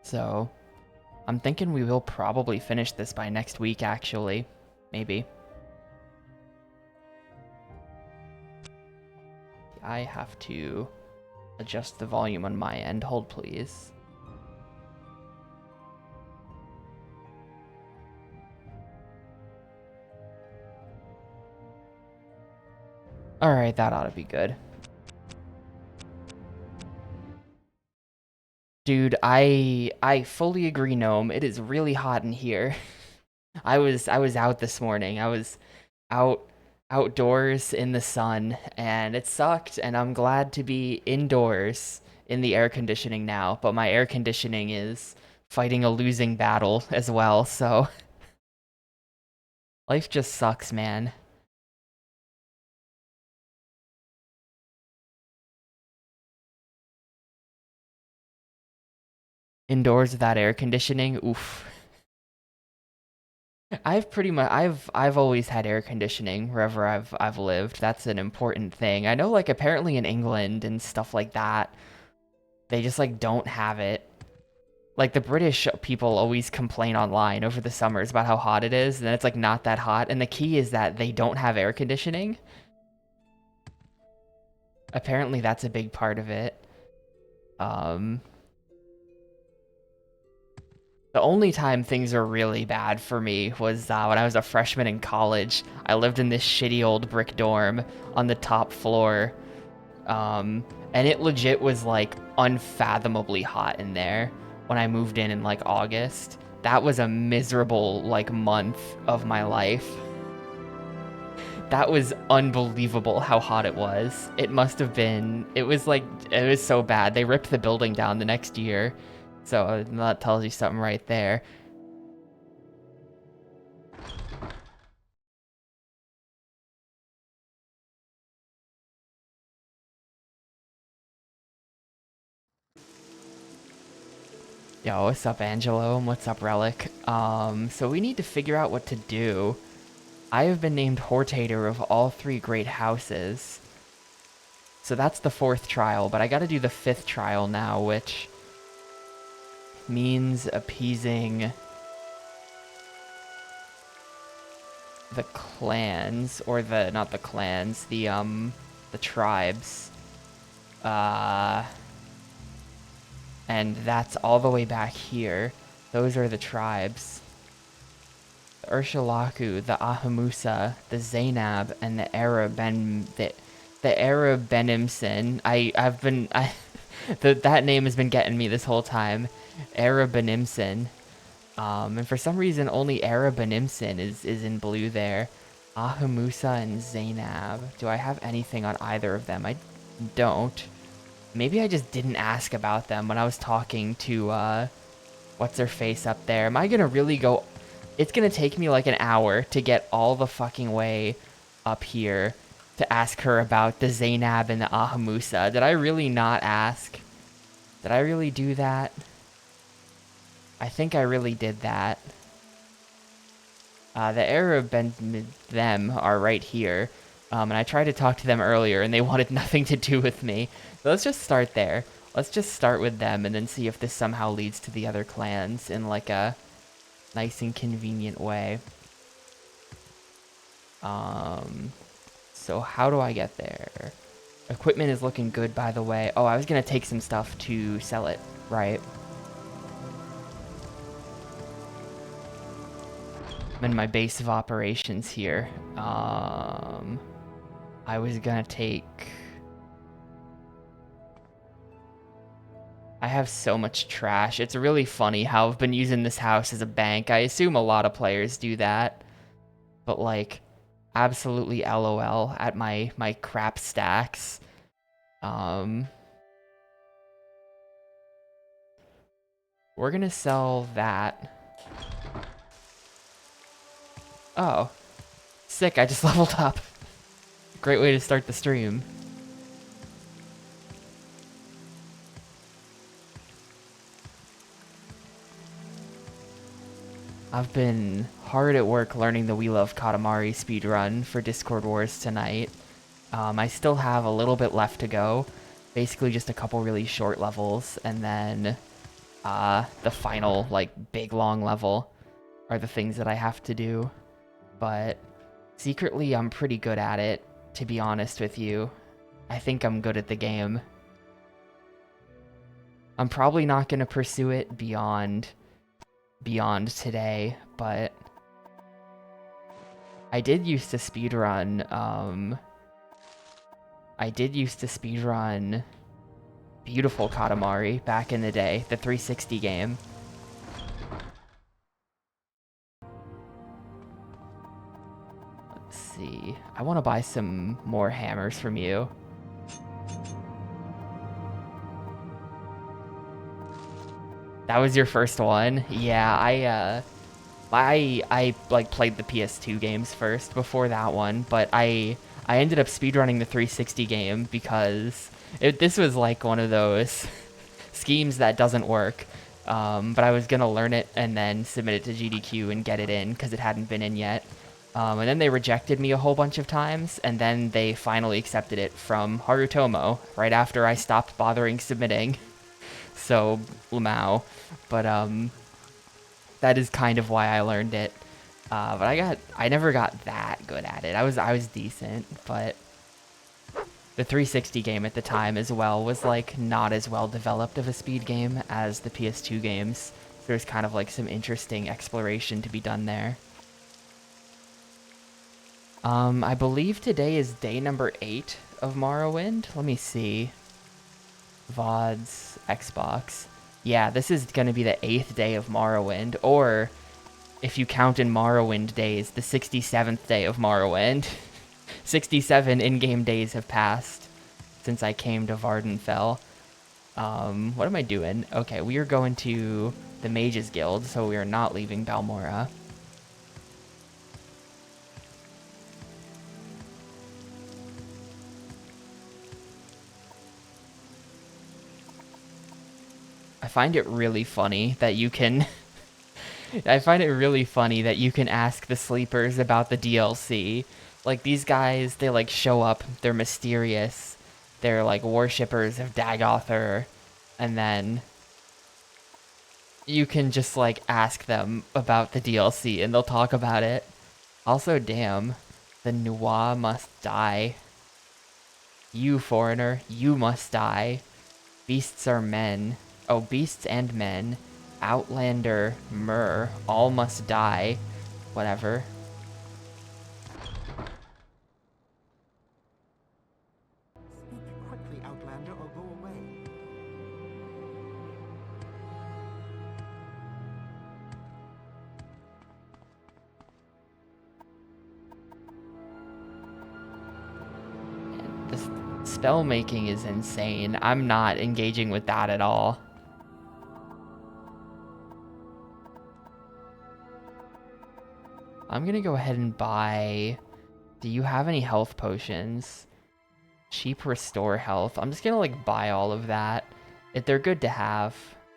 So I'm thinking we will probably finish this by next week, actually. Maybe. I have to adjust the volume on my end. Hold, please. Alright, that ought to be good. Dude, I fully agree, Gnome. It is really hot in here. I was out this morning. I was out outdoors in the sun and it sucked, and I'm glad to be indoors in the air conditioning now, but my air conditioning is fighting a losing battle as well, so life just sucks, man. Indoors without air conditioning, oof. I've always had air conditioning wherever I've lived. That's an important thing. I know, like, apparently in England and stuff like that, they just like don't have it. Like, the British people always complain online over the summers about how hot it is, and then it's like not that hot. And the key is that they don't have air conditioning. Apparently that's a big part of it. Um, The only time things were really bad for me was when I was a freshman in college. I lived in this shitty old brick dorm on the top floor. And it legit was like unfathomably hot in there when I moved in like August. That was a miserable like month of my life. That was unbelievable how hot it was. It must have been, it was so bad. They ripped the building down the next year. So that tells you something right there. Yo, what's up, Angelo? And what's up, Relic? So we need to figure out what to do. I have been named Hortator of all three great houses. So that's the 4th trial, but I gotta do the 5th trial now, which means appeasing the clans, or not the clans, the tribes. And that's all the way back here. Those are the tribes. The Urshalaku, the Ahamusa, the Zainab, and the Arab Benimson. That name has been getting me this whole time. Arab Benimson. And for some reason, only Arab Benimson is in blue there. Ahamusa and Zainab. Do I have anything on either of them? I don't. Maybe I just didn't ask about them when I was talking to, what's-her-face up there. Am I gonna really go... It's gonna take me like an hour to get all the fucking way up here to ask her about the Zainab and the Ahamusa. Did I really not ask? Did I really do that? I think I really did that. The Arab and them are right here. And I tried to talk to them earlier, and they wanted nothing to do with me. So let's just start there. Let's just start with them, and then see if this somehow leads to the other clans in, like, a nice and convenient way. So how do I get there? Equipment is looking good, by the way. Oh, I was gonna take some stuff to sell it, right? I'm in my base of operations here. I was gonna take... I have so much trash. It's really funny how I've been using this house as a bank. I assume a lot of players do that. But, like, absolutely LOL at my crap stacks. We're gonna sell that. Oh. Sick, I just leveled up. Great way to start the stream. I've been hard at work learning the We Love Katamari speedrun for Discord Wars tonight. I still have a little bit left to go. Basically just a couple really short levels, and then The final, like, big long level are the things that I have to do. But secretly, I'm pretty good at it, to be honest with you. I think I'm good at the game. I'm probably not going to pursue it beyond today, but I did used to speedrun, Beautiful Katamari back in the day, the 360 game. Let's see. I want to buy some more hammers from you. That was your first one? Yeah, I like played the PS2 games first before that one, but I ended up speedrunning the 360 game because this was like one of those schemes that doesn't work. But I was gonna learn it and then submit it to GDQ and get it in because it hadn't been in yet. And then they rejected me a whole bunch of times, and then they finally accepted it from Harutomo right after I stopped bothering submitting. So, Lamau. But that is kind of why I learned it. But I never got that good at it. I was decent, but the 360 game at the time as well was like not as well developed of a speed game as the PS2 games. So there's kind of like some interesting exploration to be done there. I believe today is day number 8 of Morrowind. Let me see. VODs, Xbox. Yeah, this is going to be the 8th day of Morrowind, or if you count in Morrowind days, the 67th day of Morrowind. 67 in-game days have passed since I came to Vardenfell. What am I doing? Okay, we are going to the Mages Guild, so we are not leaving Balmora. I find it really funny that you can... I find it really funny that you can ask the sleepers about the DLC. Like, these guys, they, like, show up, they're mysterious, they're, like, worshippers of Dagothar, and then you can just, like, ask them about the DLC, and they'll talk about it. Also, damn, the Nuwa must die. You, foreigner, you must die. Beasts are men. Oh, beasts and men. Outlander, Myrrh, all must die. Whatever. Speak quickly, Outlander, or go away. This spell making is insane. I'm not engaging with that at all. I'm gonna go ahead and buy... Do you have any health potions? Cheap restore health. I'm just gonna like buy all of that. They're good to have,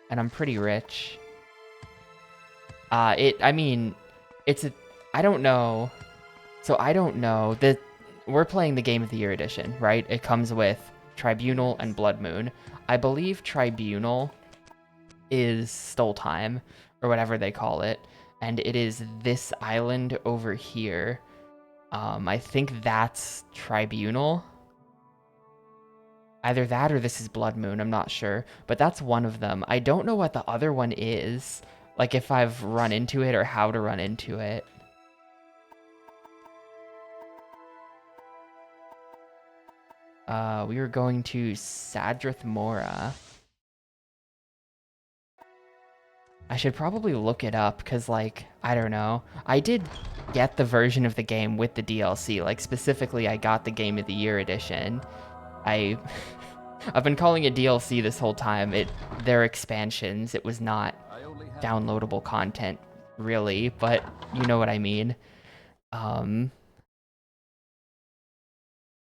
and I'm pretty rich. I mean, it's a... I don't know. So I don't know. We're playing the Game of the Year edition, right? It comes with Tribunal and Blood Moon. I believe Tribunal is Stoltime, or whatever they call it. And it is this island over here. I think that's Tribunal. Either that or this is Blood Moon, I'm not sure. But that's one of them. I don't know what the other one is. Like if I've run into it or how to run into it. We were going to Sadrith Mora. I should probably look it up because, like, I don't know. I did get the version of the game with the DLC. Like, specifically, I got the Game of the Year edition. I've been calling it DLC this whole time. They're expansions. It was not downloadable content, really, but you know what I mean.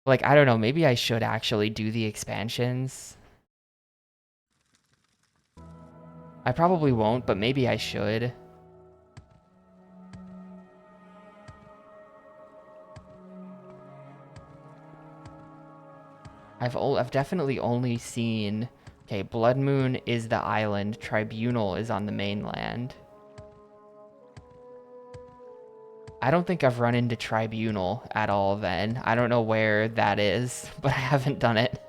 Like, I don't know. Maybe I should actually do the expansions. I probably won't, but maybe I should. I've definitely only seen Okay, Blood Moon is the island. Tribunal is on the mainland. I don't think I've run into Tribunal at all then. I don't know where that is, but I haven't done it.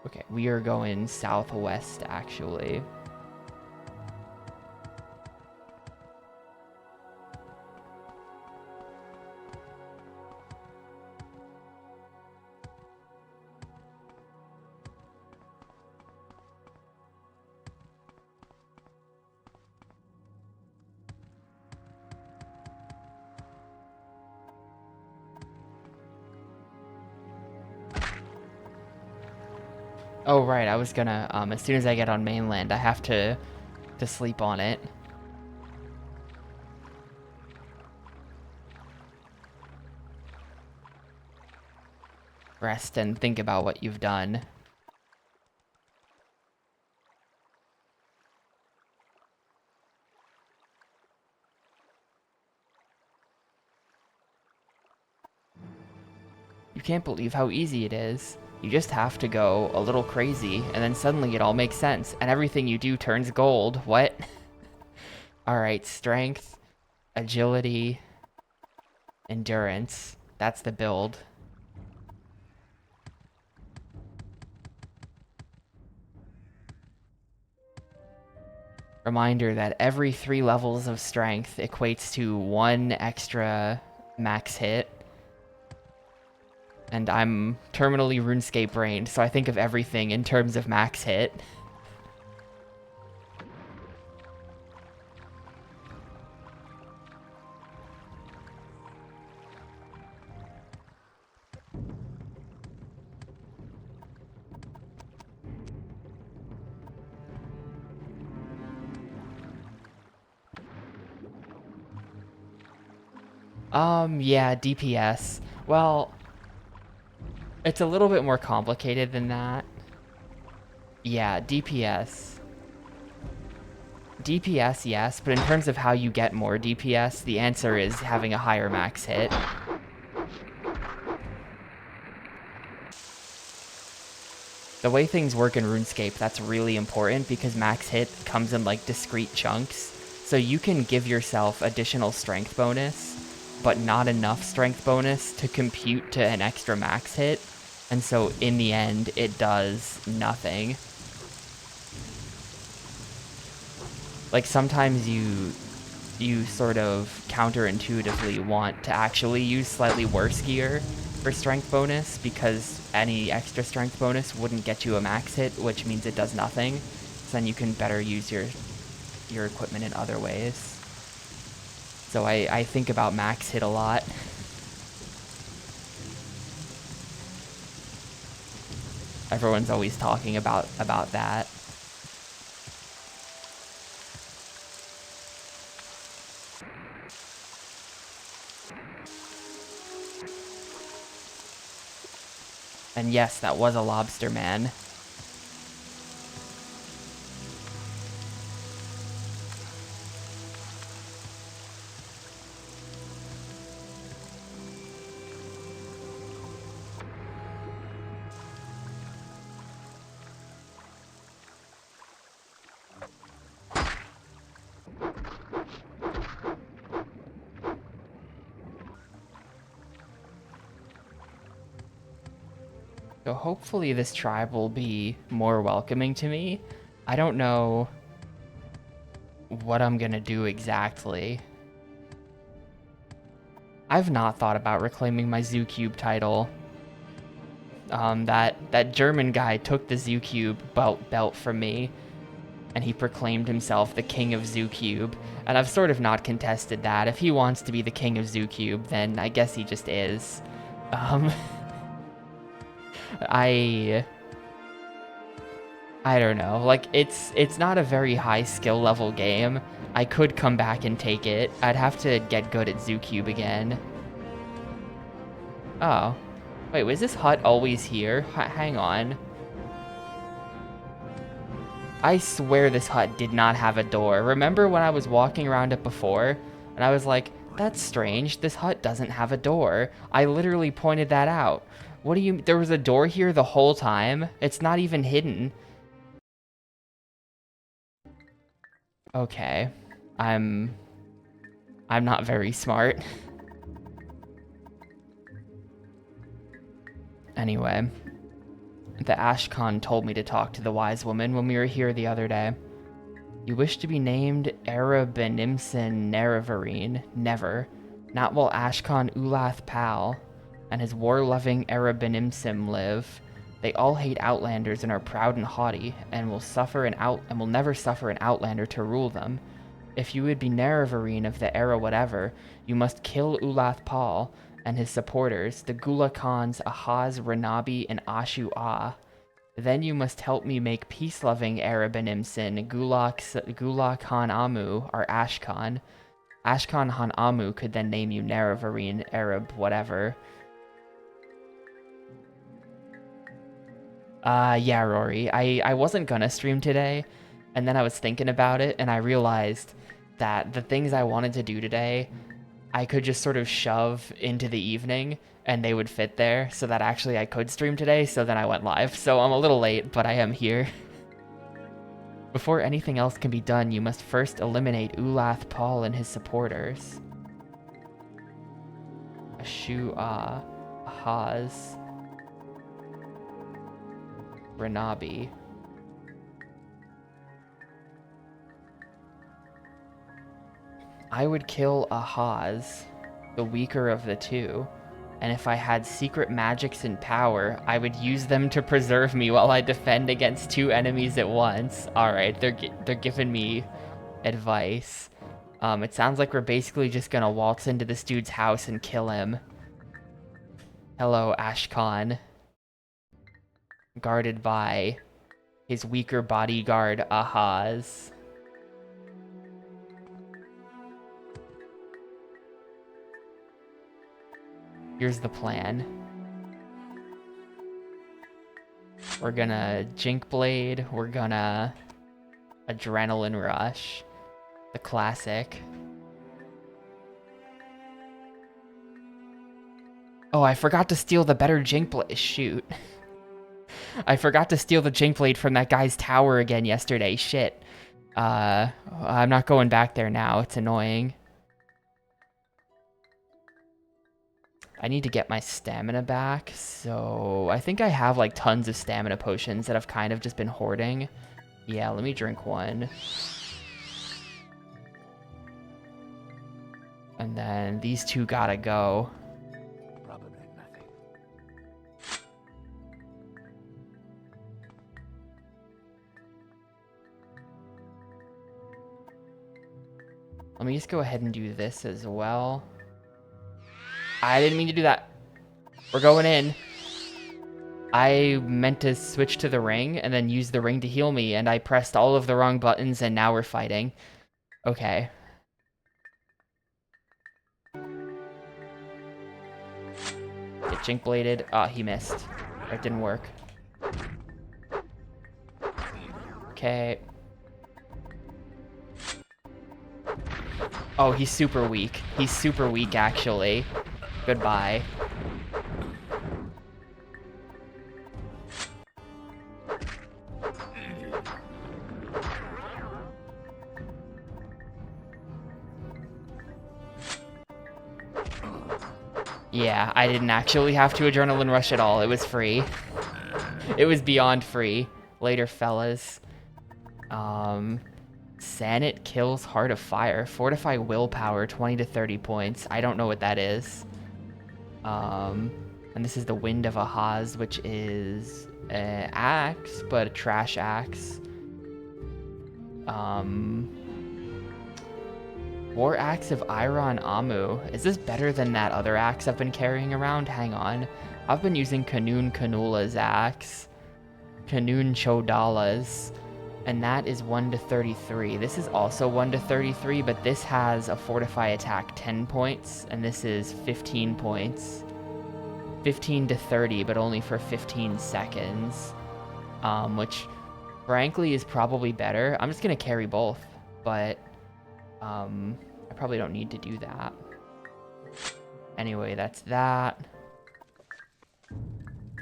Okay, we are going southwest, actually. Oh, right, I was gonna, as soon as I get on mainland, I have to sleep on it. Rest and think about what you've done. You can't believe how easy it is. You just have to go a little crazy, and then suddenly it all makes sense, and everything you do turns gold. What? Alright, strength, agility, endurance. That's the build. Reminder that every 3 levels of strength equates to 1 extra max hit. And I'm terminally RuneScape brained, so I think of everything in terms of max hit. Yeah, DPS. Well, it's a little bit more complicated than that. Yeah, DPS. DPS, yes, but in terms of how you get more DPS, the answer is having a higher max hit. The way things work in RuneScape, that's really important because max hit comes in like discrete chunks. So you can give yourself additional strength bonus, but not enough strength bonus to compute to an extra max hit. And so in the end, it does nothing. Like sometimes you sort of counterintuitively want to actually use slightly worse gear for strength bonus because any extra strength bonus wouldn't get you a max hit, which means it does nothing. So then you can better use your equipment in other ways. So I think about max hit a lot. Everyone's always talking about that. And yes, that was a lobster man. So hopefully this tribe will be more welcoming to me. I don't know what I'm gonna do exactly. I've not thought about reclaiming my Zoo Cube title. That German guy took the Zoo Cube belt from me, and he proclaimed himself the king of Zoo Cube. And I've sort of not contested that. If he wants to be the king of Zoo Cube, then I guess he just is. I don't know. Like it's not a very high skill level game. I could come back and take it. I'd have to get good at Zoo Cube again. Oh. Wait, was this hut always here? Hang on. I swear this hut did not have a door. Remember when I was walking around it before? And I was like, That's strange. This hut doesn't have a door. I literally pointed that out. What do you... There was a door here the whole time? It's not even hidden. Okay. I'm not very smart. Anyway. The Ashkan told me to talk to the wise woman when we were here the other day. You wish to be named Erebenimson Nerevarine. Never. Not while Ashkan Ulath Pal and his war-loving Erebenimsim live. They all hate Outlanders and are proud and haughty, and will never suffer an Outlander to rule them. If you would be Nerevarine of the era whatever, you must kill Ulath Pal and his supporters, the Gula Khans Ahaz, Renabi, and Ashu Ah. Then you must help me make peace-loving Erebenimson, Gula Khan Amu, or Ashkan. Ashkan Han Amu could then name you Nerevarine, Arab, whatever. Yeah, Rory. I wasn't gonna stream today, and then I was thinking about it, and I realized that the things I wanted to do today, I could just sort of shove into the evening, and they would fit there, so that actually I could stream today, so then I went live. So I'm a little late, but I am here. Before anything else can be done, you must first eliminate Ulath Paul and his supporters. Ashua, Ahaz, Renabi. I would kill Ahaz, the weaker of the two, and if I had secret magics and power, I would use them to preserve me while I defend against two enemies at once. Alright, they're giving me advice. It sounds like we're basically just gonna waltz into this dude's house and kill him. Hello, Ashkan. Guarded by his weaker bodyguard, Ahaz. Here's the plan. We're gonna Jink Blade, we're gonna Adrenaline Rush, the classic. Oh, I forgot to steal the better Jink Blade. Shoot. I forgot to steal the Jink Blade from that guy's tower again yesterday. Shit. I'm not going back there now. It's annoying. I need to get my stamina back, so I think I have like tons of stamina potions that I've kind of just been hoarding. Yeah, let me drink one. And then these two gotta go. Probably nothing. Let me just go ahead and do this as well. I didn't mean to do that. We're going in. I meant to switch to the ring and then use the ring to heal me, and I pressed all of the wrong buttons, and now we're fighting. Okay. Get Jink Bladed. Ah, he missed. That didn't work. Okay. Oh, he's super weak. He's super weak, actually. Goodbye. Yeah, I didn't actually have to Adrenaline Rush at all. It was free. It was beyond free. Later, fellas. Sanit kills Heart of Fire. Fortify Willpower, 20 to 30 points. I don't know what that is. And this is the Wind of Ahaz, which is an axe, but a trash axe. War Axe of Iron Amu. Is this better than that other axe I've been carrying around? Hang on. I've been using Kanun Kanula's axe. Kanun Chodala's. And that is 1 to 33. This is also 1 to 33, but this has a Fortify attack 10 points, and this is 15 points. 15 to 30, but only for 15 seconds. Which, frankly, is probably better. I'm just going to carry both, but I probably don't need to do that. Anyway, that's that.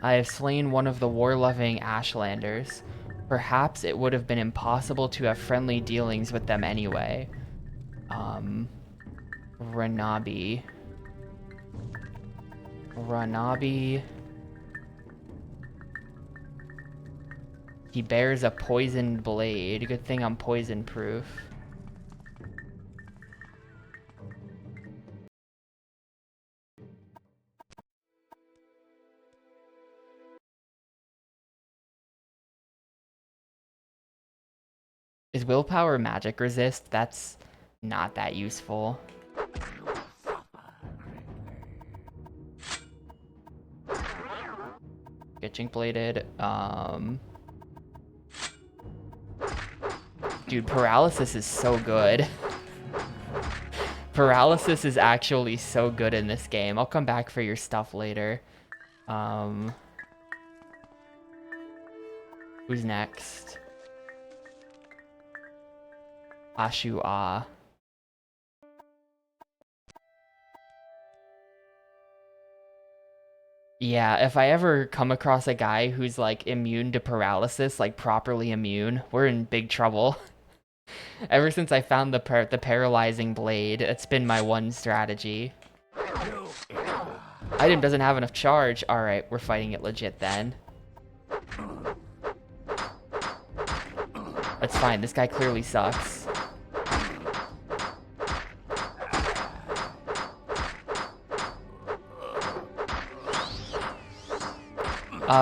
I have slain one of the war-loving Ashlanders. Perhaps it would have been impossible to have friendly dealings with them anyway. Ranabi. Ranabi. He bears a poisoned blade. Good thing I'm poison proof. Is willpower magic resist? That's not that useful. Get jink bladed. Dude, paralysis is so good. Paralysis is actually so good in this game. I'll come back for your stuff later. Who's next? Ashu Ah. Yeah, if I ever come across a guy who's like immune to paralysis, like properly immune, we're in big trouble. Ever since I found the paralyzing blade, it's been my one strategy. Item doesn't have enough charge. Alright, we're fighting it legit then. That's fine, this guy clearly sucks.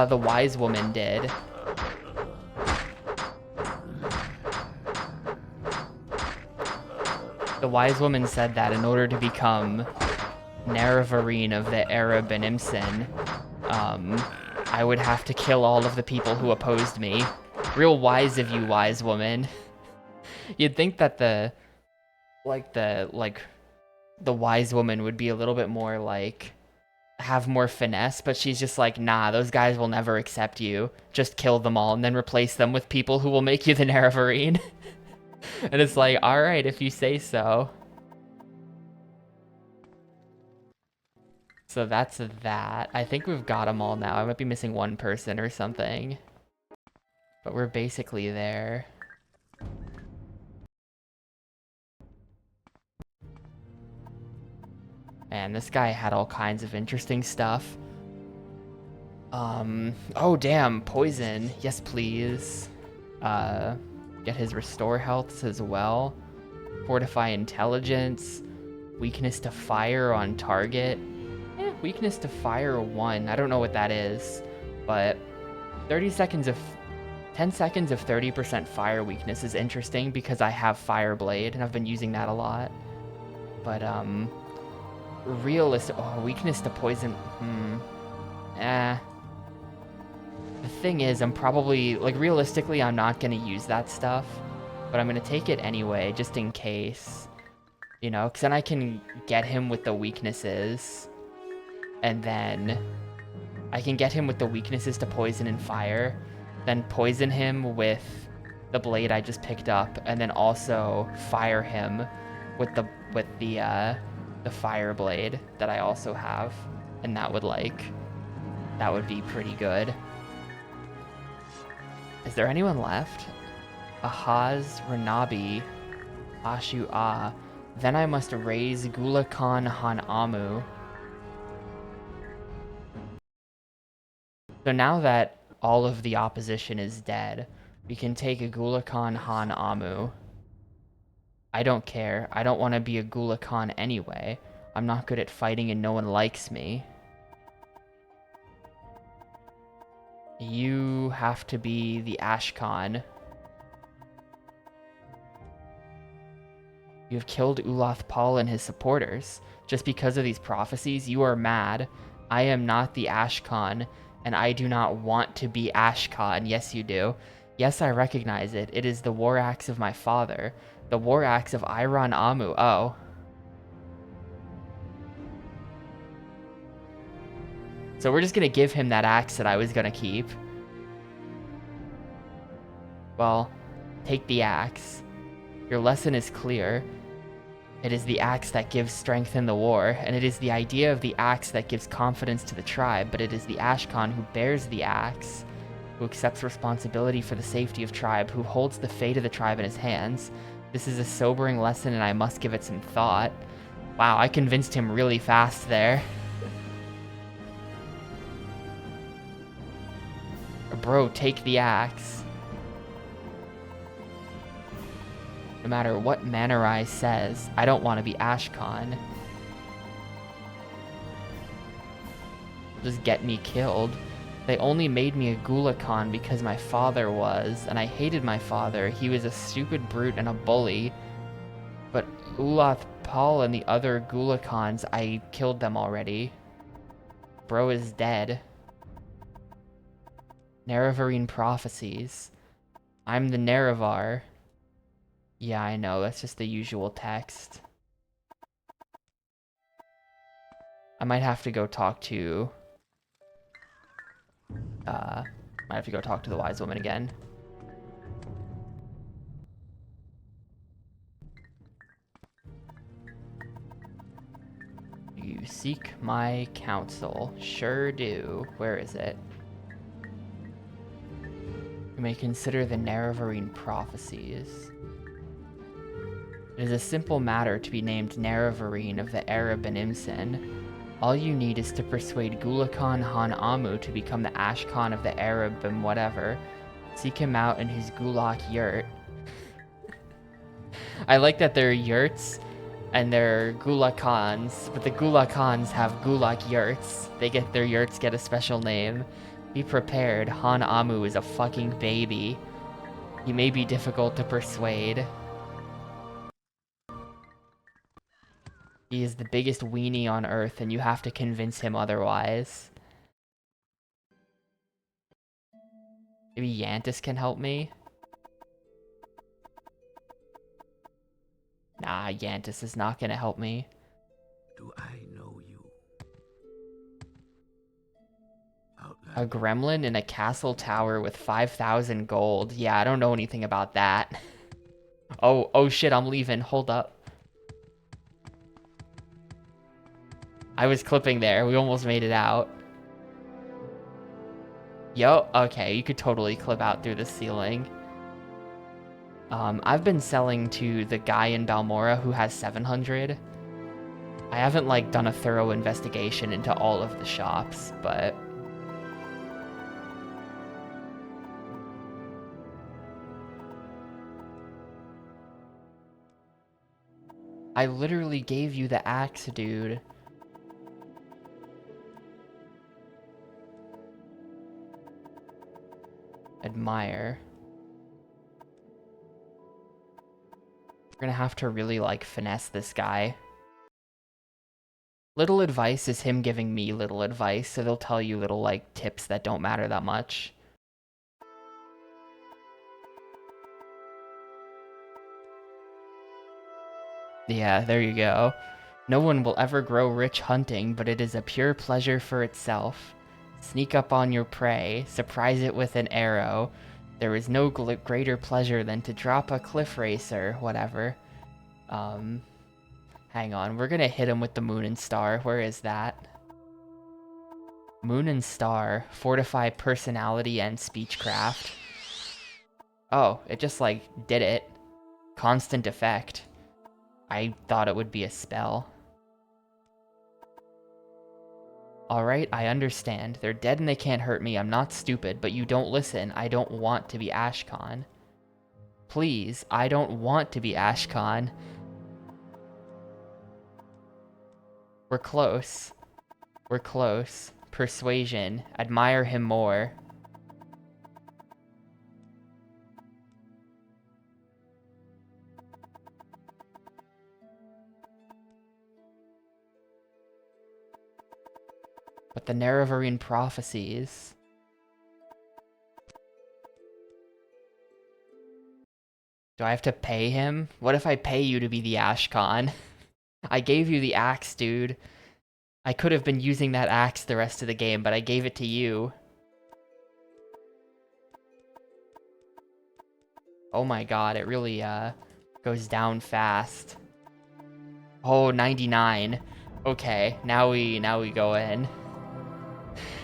The wise woman did. The wise woman said that in order to become Naravarine of the era Benimson, I would have to kill all of the people who opposed me. Real wise of you, wise woman. You'd think that the wise woman would be a little bit more like, have more finesse, but she's just like, nah, those guys will never accept you. Just kill them all and then replace them with people who will make you the Naravarine. And it's like, alright, if you say so. So that's that. I think we've got them all now. I might be missing one person or something. But we're basically there. And this guy had all kinds of interesting stuff. Oh damn, poison. Yes, please. Get his restore health as well. Fortify intelligence. Weakness to fire on target. Weakness to fire 1. I don't know what that is, but 10 seconds of 30% fire weakness is interesting because I have Fire Blade and I've been using that a lot. But realistic. Oh, weakness to poison. The thing is, I'm probably, like, realistically, I'm not going to use that stuff, but I'm going to take it anyway, just in case, you know, because then I can get him with the weaknesses, and then I can get him with the weaknesses to poison and fire, then poison him with the blade I just picked up, and then also fire him with the fire blade that I also have, and that would be pretty good. Is there anyone left? Ahaz, Ranabi, Ashu Ah. Then I must raise Gulakan Han Amu. So now that all of the opposition is dead, we can take a Gulakan Han Amu. I don't care. I don't want to be a Gulakan anyway. I'm not good at fighting and no one likes me. You have to be the Ashkan. You have killed Uloth Paul and his supporters. Just because of these prophecies, you are mad. I am not the Ashkan, and I do not want to be Ashkan. Yes, you do. Yes, I recognize it. It is the war axe of my father. The war axe of Iron Amu. Oh. So we're just gonna give him that axe that I was gonna keep. Well, take the axe. Your lesson is clear. It is the axe that gives strength in the war, and it is the idea of the axe that gives confidence to the tribe, but it is the Ashkan who bears the axe, who accepts responsibility for the safety of tribe, who holds the fate of the tribe in his hands. This is a sobering lesson, and I must give it some thought. Wow, I convinced him really fast there. Bro, take the axe. No matter what Manorai says, I don't want to be Ashkan. Just get me killed. They only made me a Gulakan because my father was, and I hated my father. He was a stupid brute and a bully. But Ulath Paul and the other Gulakans, I killed them already. Bro is dead. Nerevarine prophecies. I'm the Nerevar. Yeah, I know, that's just the usual text. I might have to go talk to... might have to go talk to the wise woman again. You seek my counsel. Sure do. Where is it? You may consider the Nerevarine prophecies. It is a simple matter to be named Nerevarine of the era Benimson. All you need is to persuade Gulakan Han Amu to become the Ashkan of the era Bim whatever. Seek him out in his Gulak yurt. I like that they're yurts and they're Gulakans, but the Gulakans have Gulak yurts. Their yurts get a special name. Be prepared, Han Amu is a fucking baby. He may be difficult to persuade. He is the biggest weenie on Earth, and you have to convince him otherwise. Maybe Yantis can help me? Nah, Yantis is not gonna help me. Do I know you? A gremlin in a castle tower with 5,000 gold. Yeah, I don't know anything about that. Oh shit, I'm leaving. Hold up. I was clipping there. We almost made it out. Yo, okay, you could totally clip out through the ceiling. I've been selling to the guy in Balmora who has 700. I haven't, like, done a thorough investigation into all of the shops, but... I literally gave you the axe, dude. Admire. We're gonna have to really, like, finesse this guy. Little advice is him giving me little advice, so they'll tell you little, like, tips that don't matter that much. Yeah, there you go. No one will ever grow rich hunting, but it is a pure pleasure for itself. Sneak up on your prey, surprise it with an arrow. There is no greater pleasure than to drop a cliff racer, whatever. Hang on, we're gonna hit him with the Moon and Star. Where is that? Moon and Star, fortify personality and speechcraft. Oh, it just, like, did it. Constant effect. I thought it would be a spell. Alright, I understand. They're dead and they can't hurt me. I'm not stupid, but you don't listen. I don't want to be Ashkan. Please, I don't want to be Ashkan. We're close. We're close. Persuasion. Admire him more. But the Nerevarine prophecies... Do I have to pay him? What if I pay you to be the Ashkan? I gave you the axe, dude. I could have been using that axe the rest of the game, but I gave it to you. Oh my god, it really, goes down fast. Oh, 99. Okay, now we go in.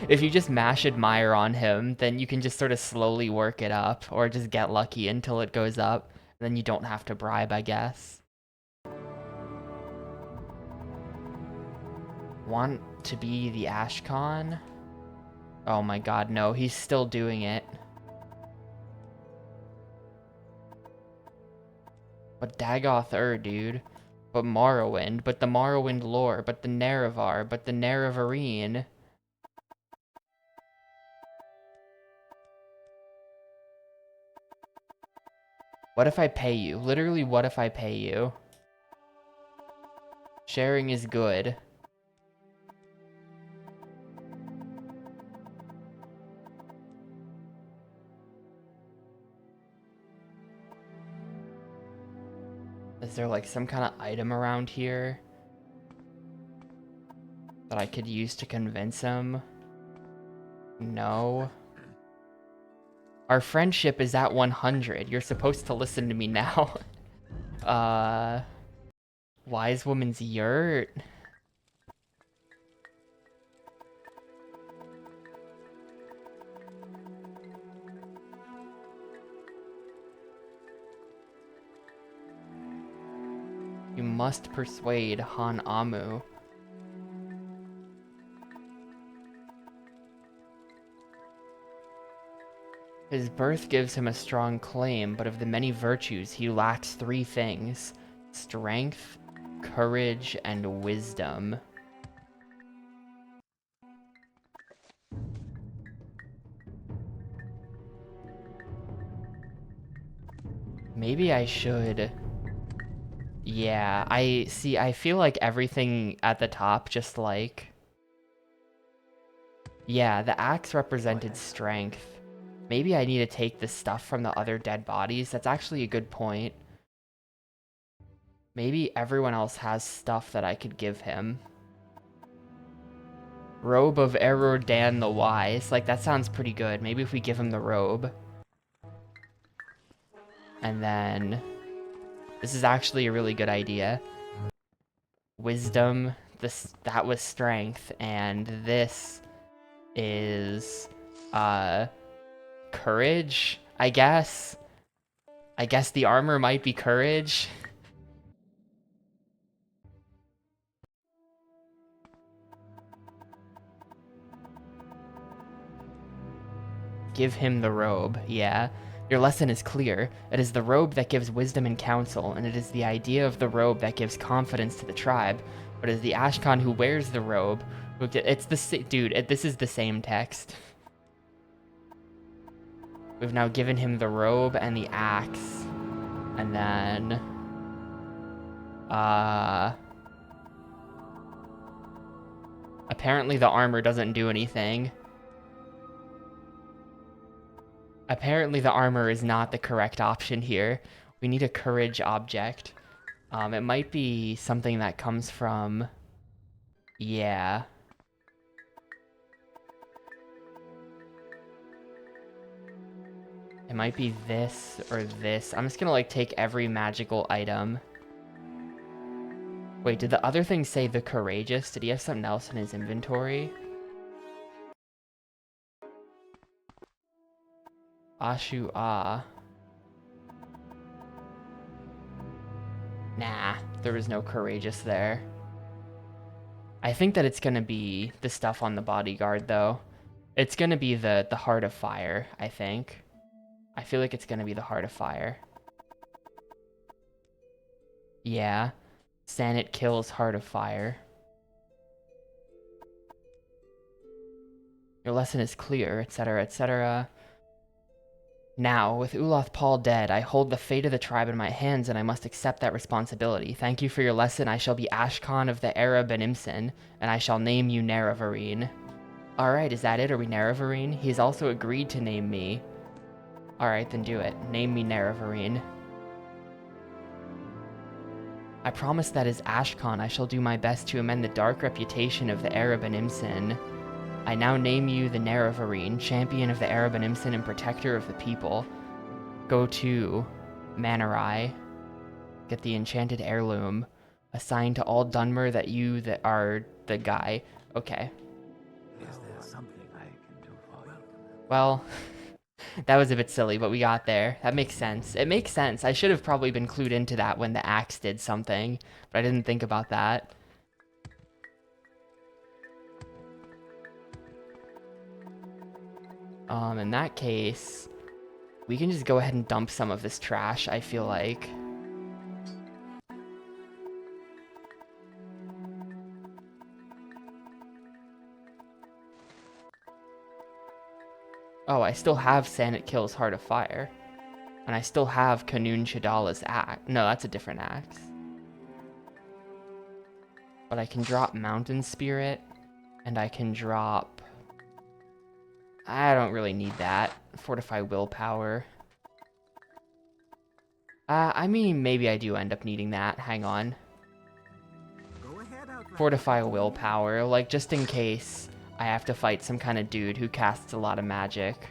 If you just mash admire on him, then you can just sort of slowly work it up, or just get lucky until it goes up. Then you don't have to bribe, I guess. Want to be the Ashcon? Oh my god, no, he's still doing it. But Dagoth dude. But Morrowind, but the Morrowind lore, but the Nerevar, but the Nerevarine. What if I pay you? Literally, what if I pay you? Sharing is good. Is there like some kind of item around here that I could use to convince him? No. Our friendship is at 100. You're supposed to listen to me now. Wise Woman's Yurt? You must persuade Han Amu. His birth gives him a strong claim, but of the many virtues, he lacks 3 things: strength, courage, and wisdom. Maybe I should... Yeah, I feel like everything at the top just like... Yeah, the axe represented strength. Maybe I need to take the stuff from the other dead bodies. That's actually a good point. Maybe everyone else has stuff that I could give him. Robe of Erodan the Wise. Like, that sounds pretty good. Maybe if we give him the robe. And then... This is actually a really good idea. Wisdom. That was strength. And this is... courage, I guess. I guess the armor might be courage. Give him the robe, yeah. Your lesson is clear. It is the robe that gives wisdom and counsel, and it is the idea of the robe that gives confidence to the tribe. But it is the Ashcon who wears the robe. It's the dude. This is the same text. We've now given him the robe and the axe, and then apparently the armor doesn't do anything. Apparently the armor is not the correct option here. We need a courage object. It might be something that comes from... Yeah. It might be this or this. I'm just gonna like take every magical item. Wait, did the other thing say the courageous? Did he have something else in his inventory? Ashu Ah. Nah, there was no courageous there. I think that it's gonna be the stuff on the bodyguard though. It's gonna be the Heart of Fire, I think. I feel like it's gonna be the Heart of Fire. Yeah. Sanit kills Heart of Fire. Your lesson is clear, etc., etc. Now, with Uloth Paul dead, I hold the fate of the tribe in my hands, and I must accept that responsibility. Thank you for your lesson. I shall be Ashcon of the Era Benimson, and I shall name you Nerevarine. Alright, is that it? Are we Nerevarine? He has also agreed to name me. Alright, then do it. Name me Nerevarine. I promise that as Ashcon, I shall do my best to amend the dark reputation of the Era Benimson. I now name you the Nerevarine, champion of the Era Benimson and protector of the people. Go to Manarai. Get the enchanted heirloom. Assigned to all Dunmer that are the guy. Okay. Is there something I can do for you? Well, that was a bit silly, but we got there. That makes sense. It makes sense. I should have probably been clued into that when the axe did something, but I didn't think about that. In that case, we can just go ahead and dump some of this trash, I feel like. Oh, I still have Sanit Kills Heart of Fire. And I still have Kanun Shadala's axe. No, that's a different axe. But I can drop Mountain Spirit, and I can drop... I don't really need that. Fortify Willpower. I mean, maybe I do end up needing that. Hang on. Go ahead, Outlander. Fortify Willpower, like, just in case I have to fight some kind of dude who casts a lot of magic.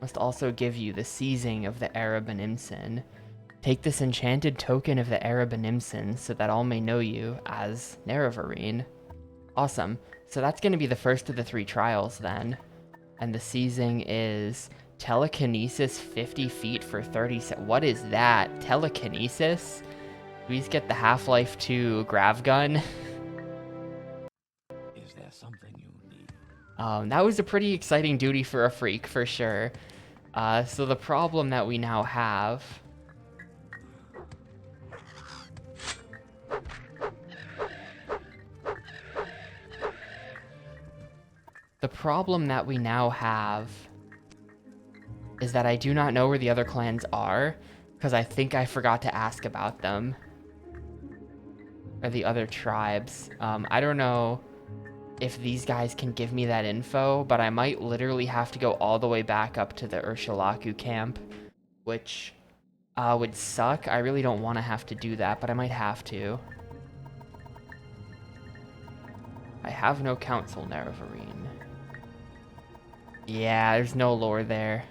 Must also give you the Seizing of the Arabanimson. Take this enchanted token of the Arabanimson so that all may know you as Nerevarine. Awesome. So that's going to be the first of the 3 trials then. And the Seizing is Telekinesis 50 feet for 30 seconds. What is that? Telekinesis? Please get the Half-Life 2 grav gun. Is there something you need? That was a pretty exciting duty for a freak, for sure. So the problem that we now have... The problem that we now have is that I do not know where the other clans are, because I think I forgot to ask about them. Or the other tribes. I don't know if these guys can give me that info, but I might literally have to go all the way back up to the Ursulaku camp, which would suck. I really don't want to have to do that, but I might have to. I have no council, Nerevarine. Yeah, there's no lore there.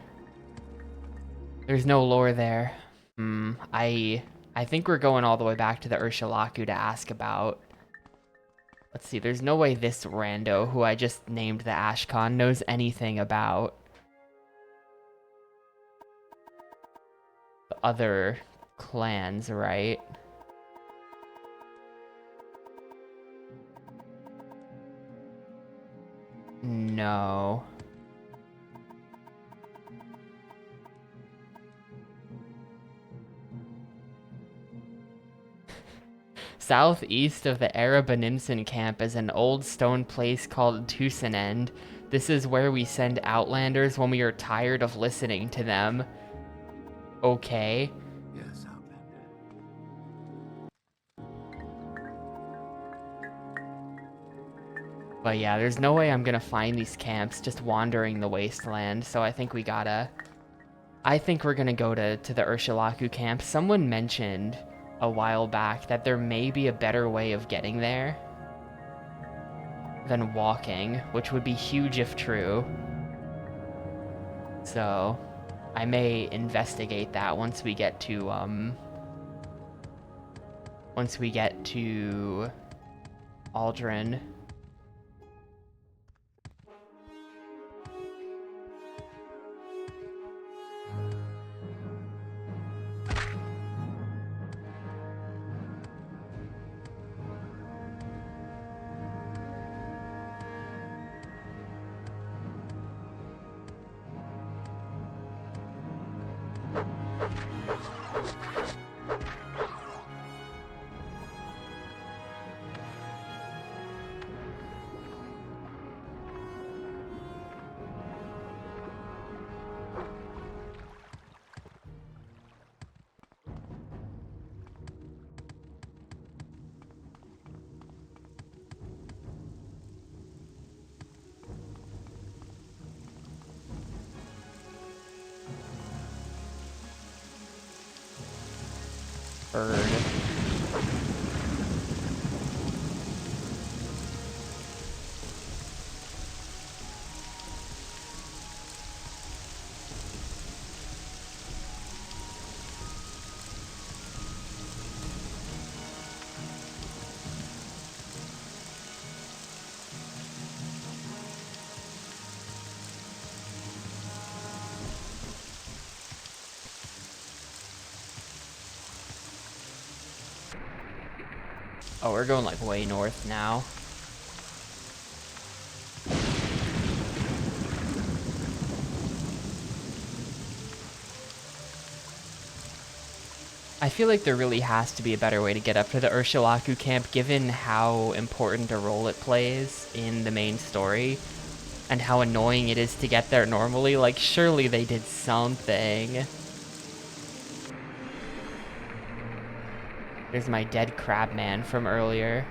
There's no lore there. I think we're going all the way back to the Ursulaku to ask about. Let's see, there's no way this rando, who I just named the Ashkan, knows anything about the other clans, right? No. Southeast of the Arabanimson camp is an old stone place called Tusenend. This is where we send outlanders when we are tired of listening to them. Okay. Yes, Outlander. But yeah, there's no way I'm gonna find these camps just wandering the wasteland, so I think we gotta... I think we're gonna go to the Ursulaku camp. Someone mentioned a while back that there may be a better way of getting there than walking, which would be huge if true. So I may investigate that once we get to Aldrin. Bird. Oh, we're going like way north now. I feel like there really has to be a better way to get up to the Ursulaku camp given how important a role it plays in the main story and how annoying it is to get there normally. Like, surely they did something. There's my dead crab man from earlier.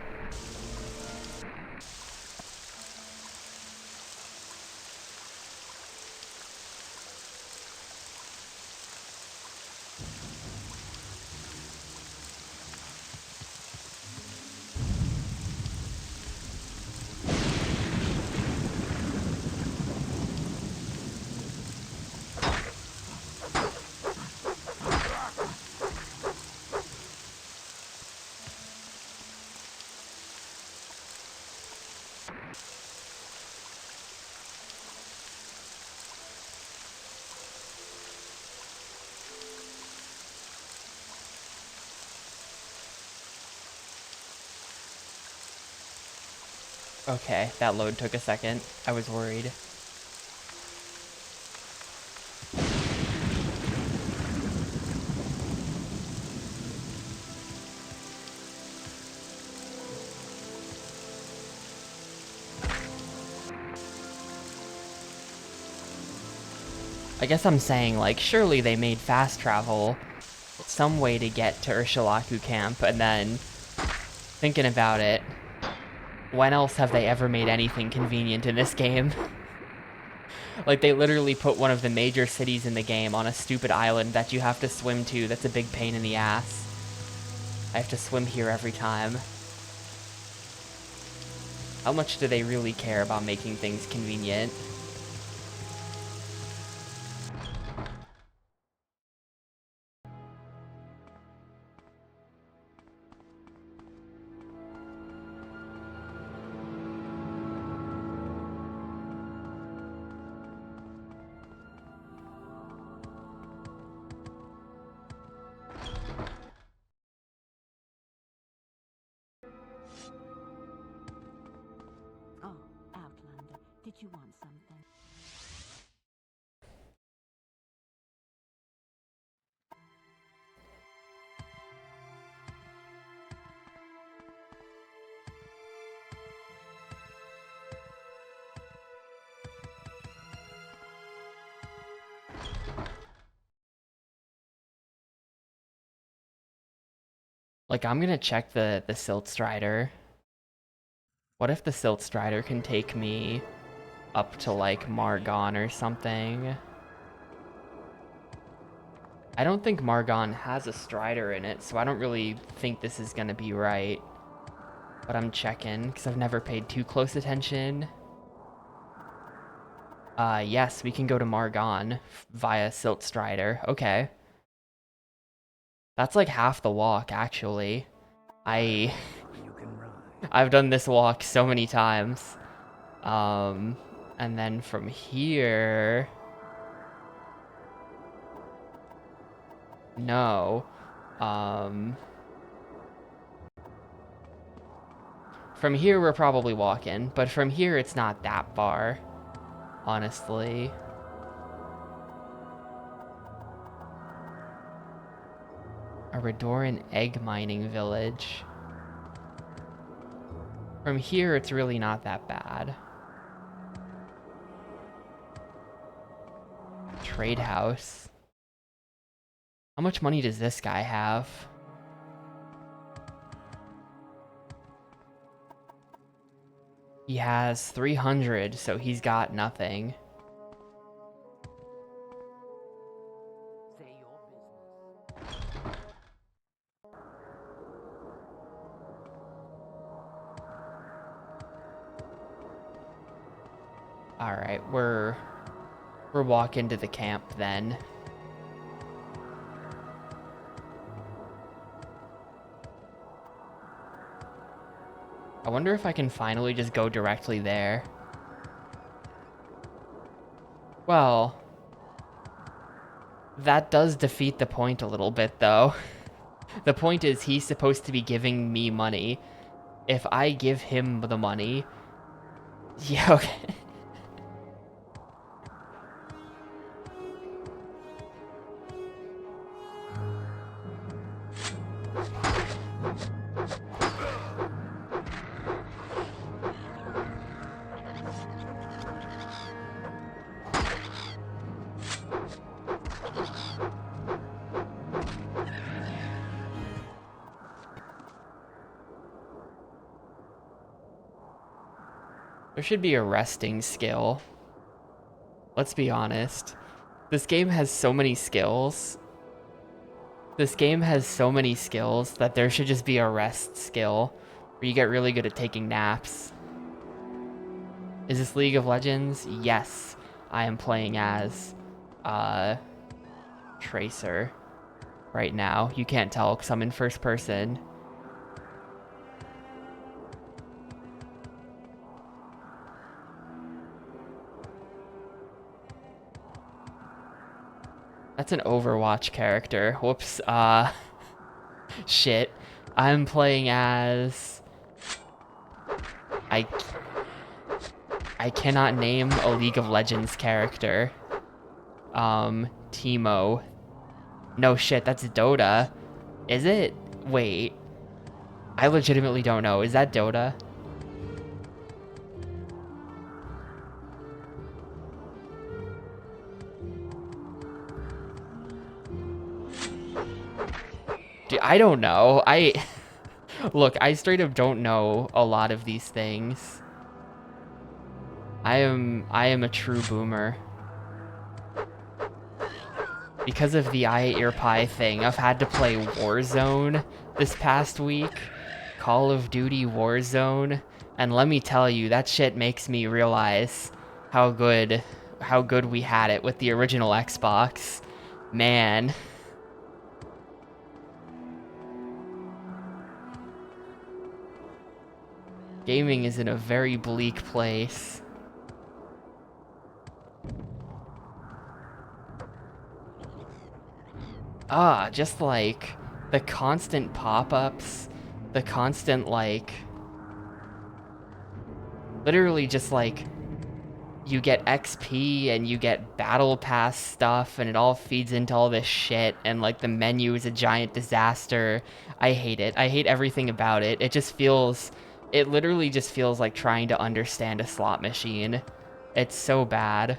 Okay, that load took a second. I was worried. I guess I'm saying, like, surely they made fast travel some way to get to Ursulaku camp, and then thinking about it, when else have they ever made anything convenient in this game? Like, they literally put one of the major cities in the game on a stupid island that you have to swim to. That's a big pain in the ass. I have to swim here every time. How much do they really care about making things convenient? Oh, Outlander, did you want something? Like, I'm gonna check the Silt Strider. What if the Silt Strider can take me up to, like, Margon or something? I don't think Margon has a Strider in it, so I don't really think this is gonna be right. But I'm checking, because I've never paid too close attention. Yes, we can go to Margon via Silt Strider. Okay. That's like half the walk, actually. You can ride. I've done this walk so many times. And then from here... No. From here we're probably walking, but from here it's not that far, honestly. A Redoran egg mining village. From here it's really not that bad. Trade house. How much money does this guy have? He has 300, so he's got nothing. Say your business. Alright, we're walking to the camp then. I wonder if I can finally just go directly there. Well, that does defeat the point a little bit, though. The point is he's supposed to be giving me money, if I give him the money, yeah, okay. There should be a resting skill. Let's be honest. This game has so many skills. This game has so many skills that there should just be a rest skill where you get really good at taking naps. Is this League of Legends? Yes. I am playing as Tracer right now. You can't tell because I'm in first person. That's an Overwatch character. Whoops. Shit. I'm playing as... I cannot name a League of Legends character. Teemo. No shit, that's Dota. Is it? Wait. I legitimately don't know. Is that Dota? Dude, I don't know. Look, I straight up don't know a lot of these things. I am a true boomer. Because of the I Ate Your Pie thing, I've had to play Warzone this past week. Call of Duty Warzone. And let me tell you, that shit makes me realize how good we had it with the original Xbox. Man. Gaming is in a very bleak place. Just like the constant pop-ups, the constant like, literally just like, you get XP and you get battle pass stuff and it all feeds into all this shit and like the menu is a giant disaster. I hate it. I hate everything about it. It literally just feels like trying to understand a slot machine. It's so bad.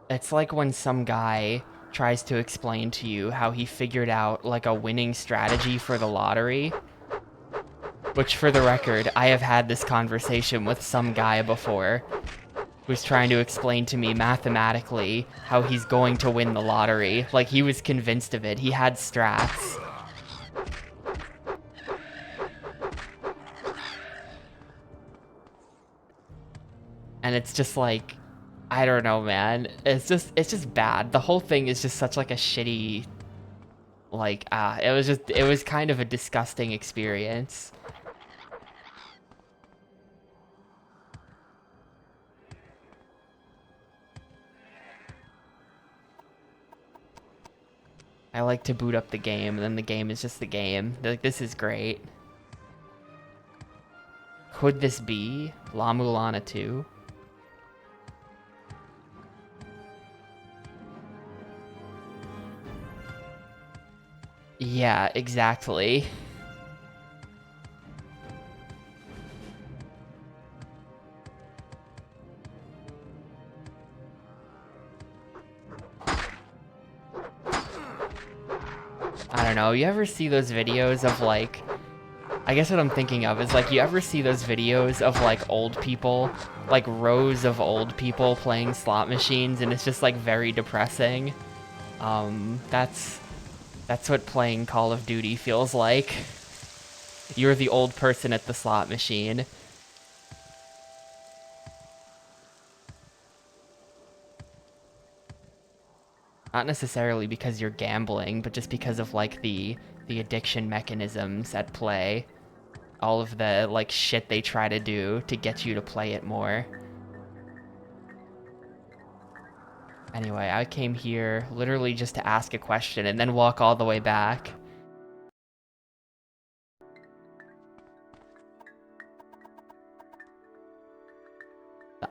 It's like when some guy tries to explain to you how he figured out like a winning strategy for the lottery. Which, for the record, I have had this conversation with some guy before who's trying to explain to me mathematically how he's going to win the lottery. Like, he was convinced of it. He had strats. And it's just like, I don't know, man. It's just bad. The whole thing is just such like a shitty, like, it was kind of a disgusting experience. I like to boot up the game, and then the game is just the game. Like, this is great. Could this be La Mulana 2? Yeah, exactly. I don't know, you ever see those videos of like, I guess what I'm thinking of is like, you ever see those videos of like old people, like rows of old people playing slot machines, and it's just like very depressing. That's what playing Call of Duty feels like. You're the old person at the slot machine. Not necessarily because you're gambling, but just because of like the addiction mechanisms at play. All of the like shit they try to do to get you to play it more. Anyway, I came here literally just to ask a question and then walk all the way back.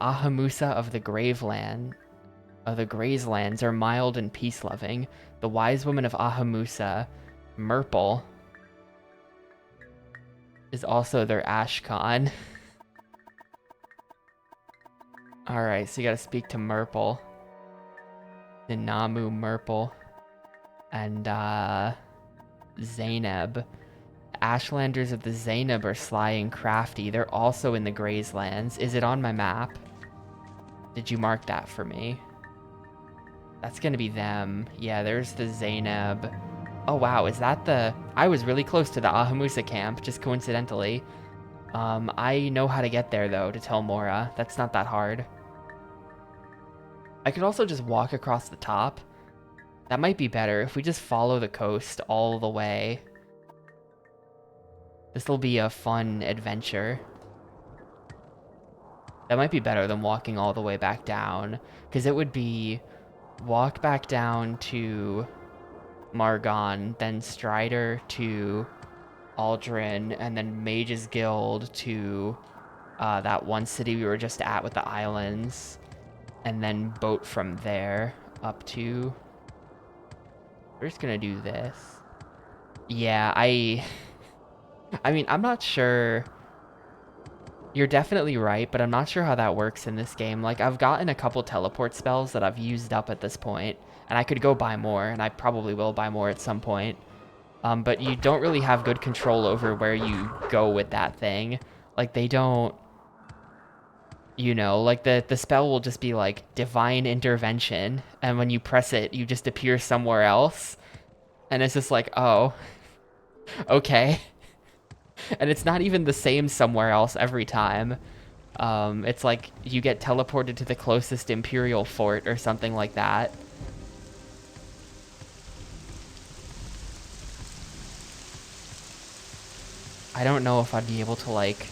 Ahamusa of the Graveland, of the Grazelands are mild and peace-loving. The wise woman of Ahamusa, Murple, is also their Ashcon. Alright, so you gotta speak to Murple. Ninamu, Murple, and Zainab. Ashlanders of the Zainab are sly and crafty. They're also in the Grazelands. Is it on my map? Did you mark that for me? That's gonna be them. Yeah, there's the Zainab. Oh wow, is that the... I was really close to the Ahamusa camp, just coincidentally. I know how to get there though, to Tel Mora. That's not that hard. I could also just walk across the top. That might be better if we just follow the coast all the way. This will be a fun adventure. That might be better than walking all the way back down, because it would be walk back down to Margon, then Strider to Aldrin, and then Mage's Guild to that one city we were just at with the islands, and then boat from there up to... We're just gonna do this. Yeah, I mean, I'm not sure. You're definitely right, but I'm not sure how that works in this game. Like, I've gotten a couple teleport spells that I've used up at this point, and I could go buy more, and I probably will buy more at some point. But you don't really have good control over where you go with that thing. Like, they don't... You know, like, the spell will just be, like, Divine Intervention, and when you press it, you just appear somewhere else. And it's just like, oh, okay. And it's not even the same somewhere else every time. It's like you get teleported to the closest Imperial fort or something like that. I don't know if I'd be able to, like...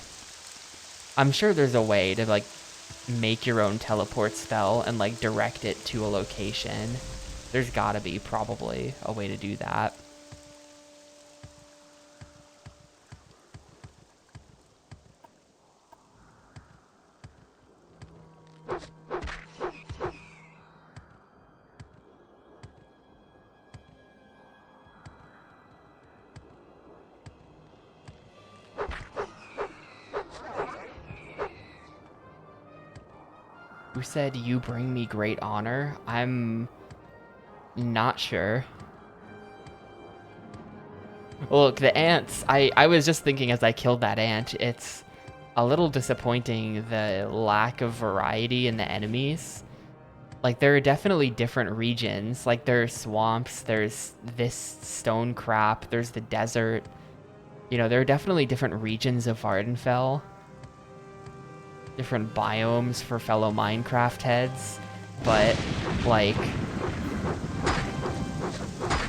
I'm sure there's a way to, like, make your own teleport spell and, like, direct it to a location. There's gotta be, probably, a way to do that. Who said you bring me great honor? I'm not sure. Look, the ants, I was just thinking as I killed that ant, it's a little disappointing the lack of variety in the enemies. Like, there are definitely different regions. Like, there's swamps, there's this stone crap, there's the desert. You know, there are definitely different regions of Vardenfell. Different biomes for fellow Minecraft heads, but like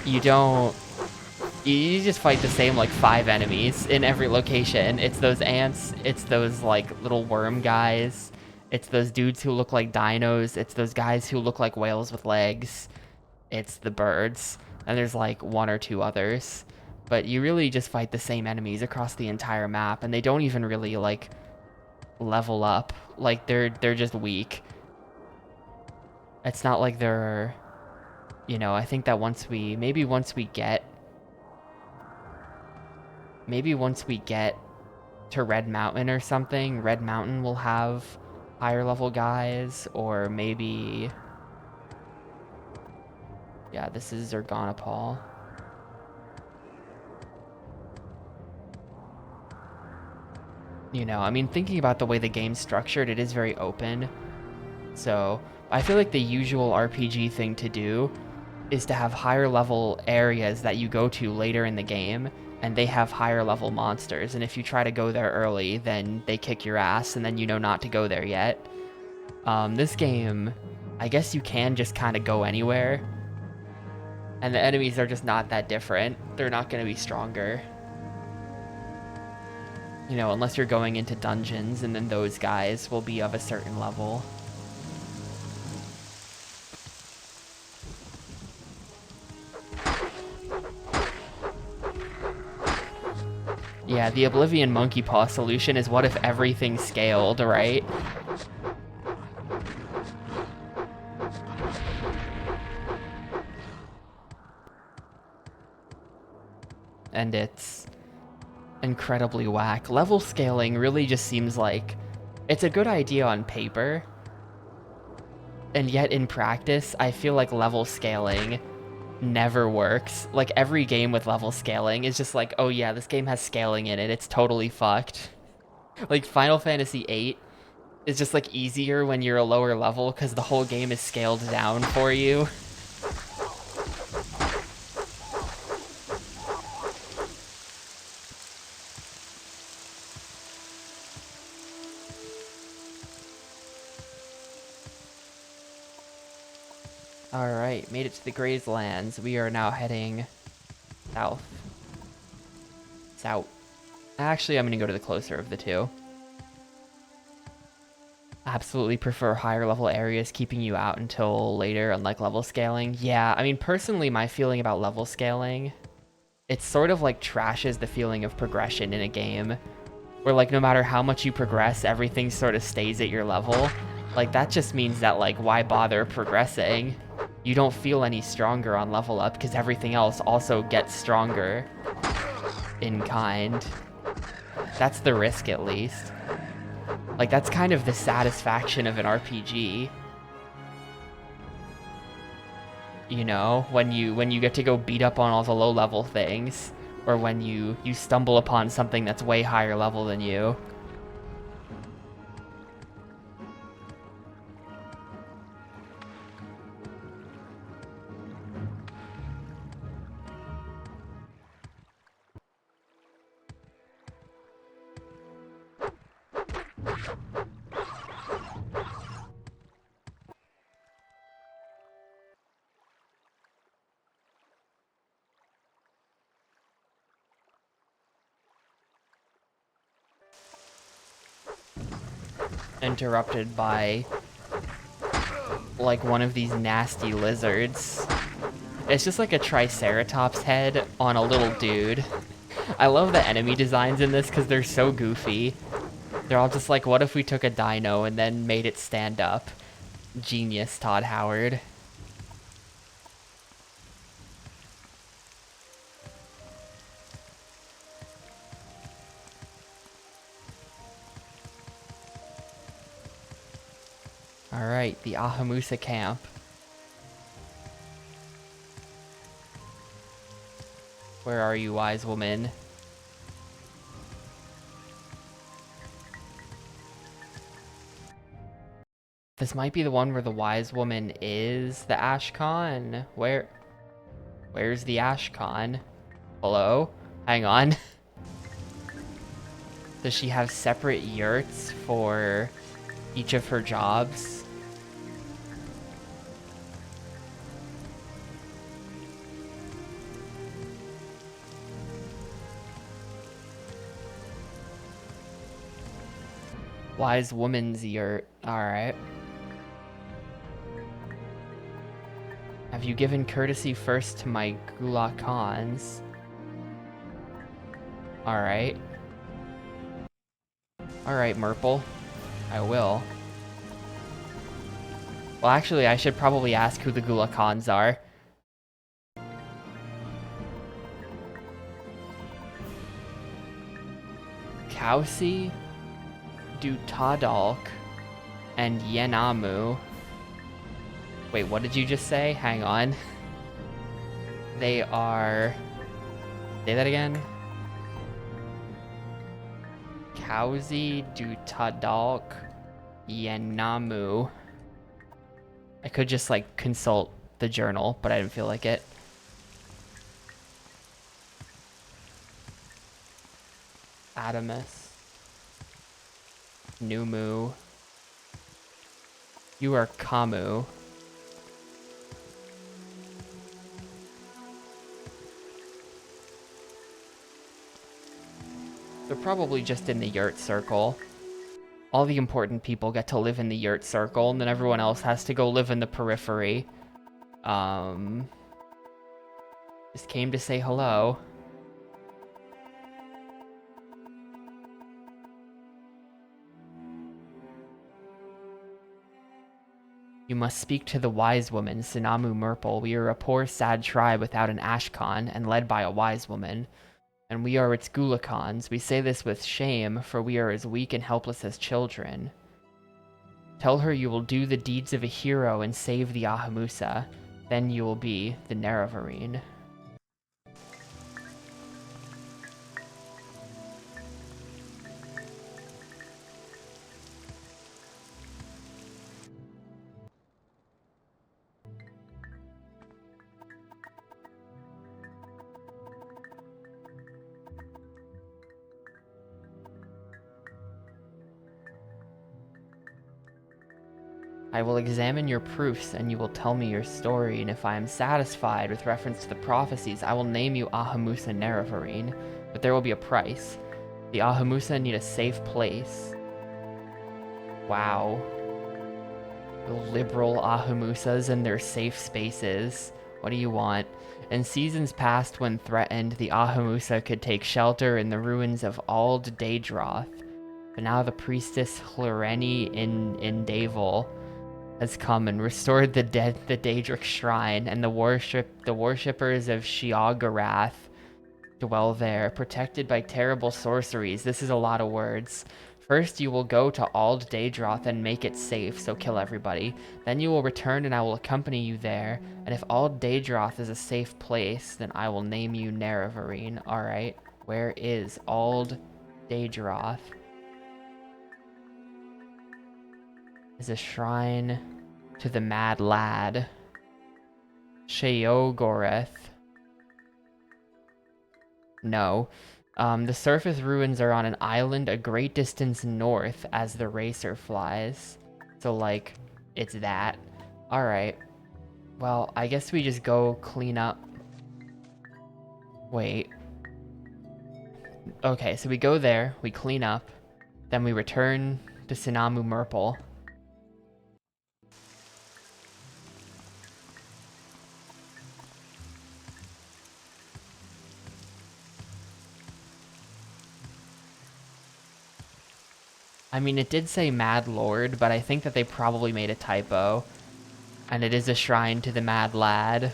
you just fight the same like 5 enemies in every location. It's those ants, it's those like little worm guys, it's those dudes who look like dinos, it's those guys who look like whales with legs, it's the birds, and there's like 1 or 2 others, but you really just fight the same enemies across the entire map, and they don't even really like level up. Like, they're just weak. It's not like they're, you know, I think that once we get to Red Mountain or something, Red Mountain will have higher level guys, or maybe, yeah, this is Zergonopol. You know, I mean, thinking about the way the game's structured, it is very open. So, I feel like the usual RPG thing to do is to have higher level areas that you go to later in the game, and they have higher level monsters. And if you try to go there early, then they kick your ass, and then you know not to go there yet. This game, I guess you can just kind of go anywhere. And the enemies are just not that different. They're not going to be stronger. You know, unless you're going into dungeons, and then those guys will be of a certain level. Yeah, the Oblivion Monkey Paw solution is what if everything scaled, right? and it's incredibly whack. Level scaling really just seems like it's a good idea on paper, and yet in practice, I feel like level scaling never works. Like every game with level scaling is just like, oh yeah, this game has scaling in it. It's totally fucked. Like Final Fantasy VIII is just like easier when you're a lower level because the whole game is scaled down for you. Alright, made it to the Grazelands. We are now heading south. South. Actually, I'm gonna go to the closer of the two. Absolutely prefer higher level areas keeping you out until later, unlike level scaling. Yeah, I mean, personally, my feeling about level scaling, it sort of like trashes the feeling of progression in a game, where like no matter how much you progress, everything sort of stays at your level. Like that just means that like why bother progressing? You don't feel any stronger on level up because everything else also gets stronger in kind. That's the risk, at least. Like that's kind of the satisfaction of an RPG. You know, when you get to go beat up on all the low level things, or when you stumble upon something that's way higher level than you. Interrupted by like one of these nasty lizards. It's just like a triceratops head on a little dude. I love the enemy designs in this because they're so goofy. They're all just like, what if we took a dino and then made it stand up? Genius, Todd Howard. Alright, the Ahamusa camp. Where are you, wise woman? This might be the one where the wise woman is the Ashcan. Where's the Ashcan? Hello? Hang on. Does she have separate yurts for each of her jobs? Wise woman's yurt. Alright. Have you given courtesy first to my Gula Khans? Alright. Alright, Merple. I will. Well, actually, I should probably ask who the Gula Khans are. Kausi, Dutadalk, and Yenamu. Wait, what did you just say? Hang on. They are... Say that again? Kausi, Dutadalk, Yenamu. I could just, like, consult the journal, but I didn't feel like it. Adamus. Numu. You are Kamu. They're probably just in the yurt circle. All the important people get to live in the yurt circle, and then everyone else has to go live in the periphery. Just came to say hello. You must speak to the wise woman, Sinamu Merple. We are a poor, sad tribe without an Ashcan, and led by a wise woman. and we are its Gulakans. We say this with shame, for we are as weak and helpless as children. Tell her you will do the deeds of a hero and save the Ahamusa. Then you will be the Nerevarine. I will examine your proofs, and you will tell me your story, and if I am satisfied with reference to the prophecies, I will name you Ahamusa Nerevarine, but there will be a price. The Ahamusa need a safe place. Wow. The liberal Ahamusas and their safe spaces. What do you want? In seasons past, when threatened, the Ahamusa could take shelter in the ruins of Ald Daedroth. But now the priestess Hloreni in Davol has come and restored the Daedric Shrine, and the worshippers of Sheogorath dwell there, protected by terrible sorceries. This is a lot of words. First, you will go to Ald Daedroth and make it safe, so kill everybody. Then you will return and I will accompany you there, and if Ald Daedroth is a safe place, then I will name you Nerevarine. Alright, where is Ald Daedroth? Is a shrine to the Mad Lad. Sheogorath. No. The surface ruins are on an island a great distance north as the racer flies. So, like, it's that. Alright. Well, I guess we just go clean up. Wait. Okay, so we go there, we clean up, then we return to Sinamu Murple. I mean, it did say Mad Lord, but I think that they probably made a typo. And it is a shrine to the Mad Lad.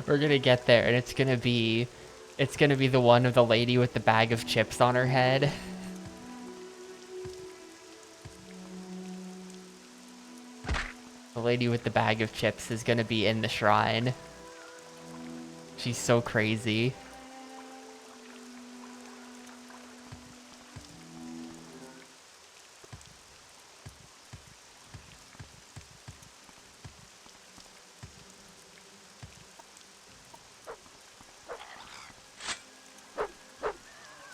We're gonna get there, and it's gonna be the one of the lady with the bag of chips on her head. The lady with the bag of chips is gonna be in the shrine. She's so crazy.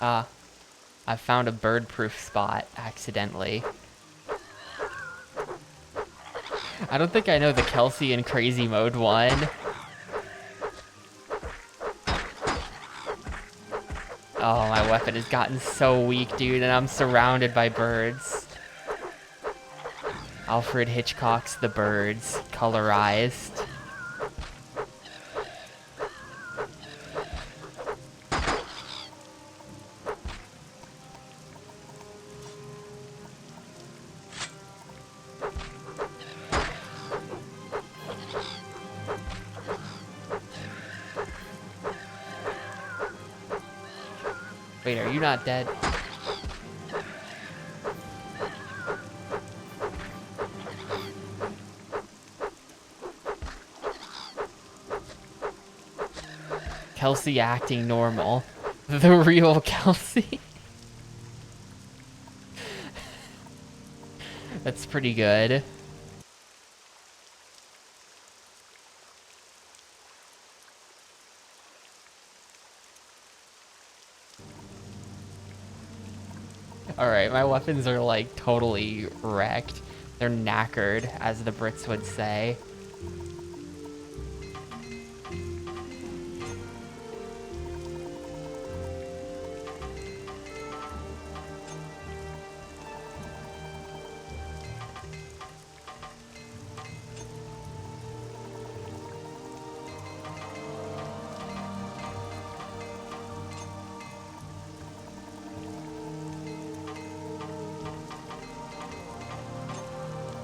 Ah, I found a bird-proof spot accidentally. I don't think I know the Kelsey in Crazy Mode 1. Oh, my weapon has gotten so weak, dude, and I'm surrounded by birds. Alfred Hitchcock's The Birds, colorized. Wait, are you not dead? Kelsey acting normal. The real Kelsey. That's pretty good. Alright, my weapons are like totally wrecked. They're knackered, as the Brits would say.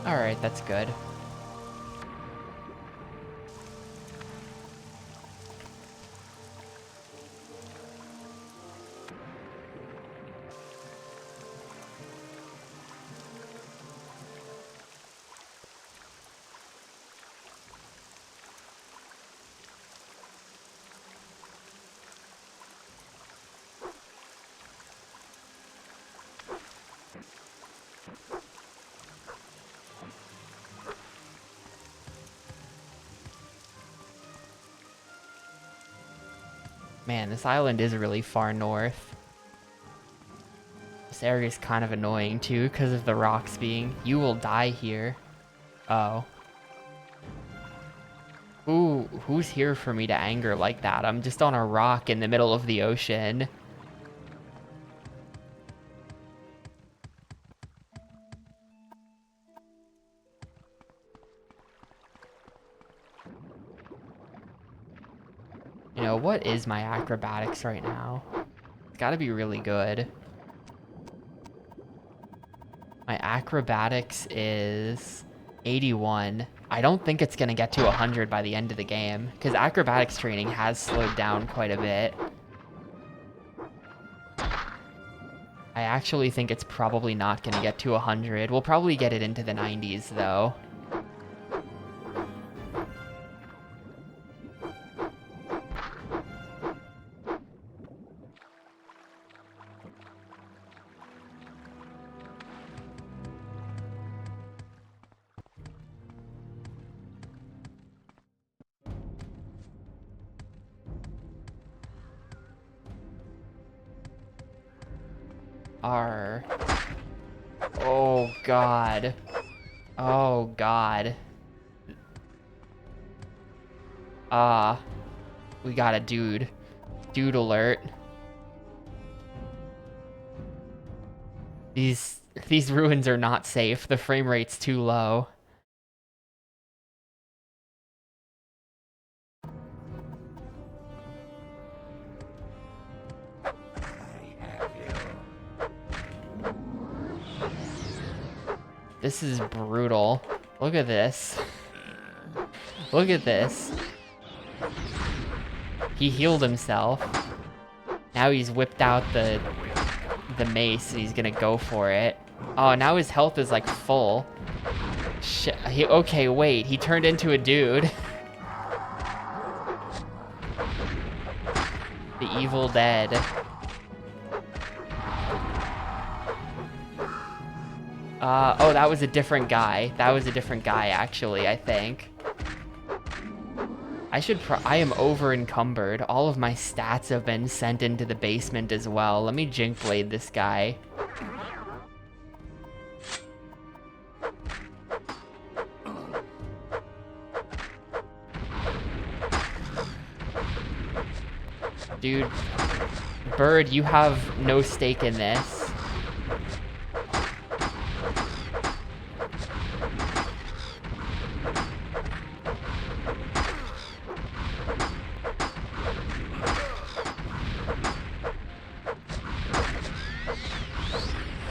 Alright, that's good. Man, this island is really far north. This area is kind of annoying too, because of the rocks being... You will die here. Oh. Ooh, who's here for me to anger like that? I'm just on a rock in the middle of the ocean. You know, what is my acrobatics right now? It's gotta be really good. My acrobatics is 81. I don't think it's gonna get to 100 by the end of the game, because acrobatics training has slowed down quite a bit. I actually think it's probably not gonna get to 100. We'll probably get it into the 90s, though. R. Oh, God. Oh, God. We got a dude. Dude alert. These ruins are not safe. The frame rate's too low. This is brutal. Look at this. Look at this. He healed himself. Now he's whipped out the mace and he's gonna go for it. Oh, now his health is like full. Shit. Okay, wait. He turned into a dude. The Evil Dead. Oh, that was a different guy. That was a different guy, actually, I think. I am over encumbered. All of my stats have been sent into the basement as well. Let me Jink Blade this guy. Dude, Bird, you have no stake in this.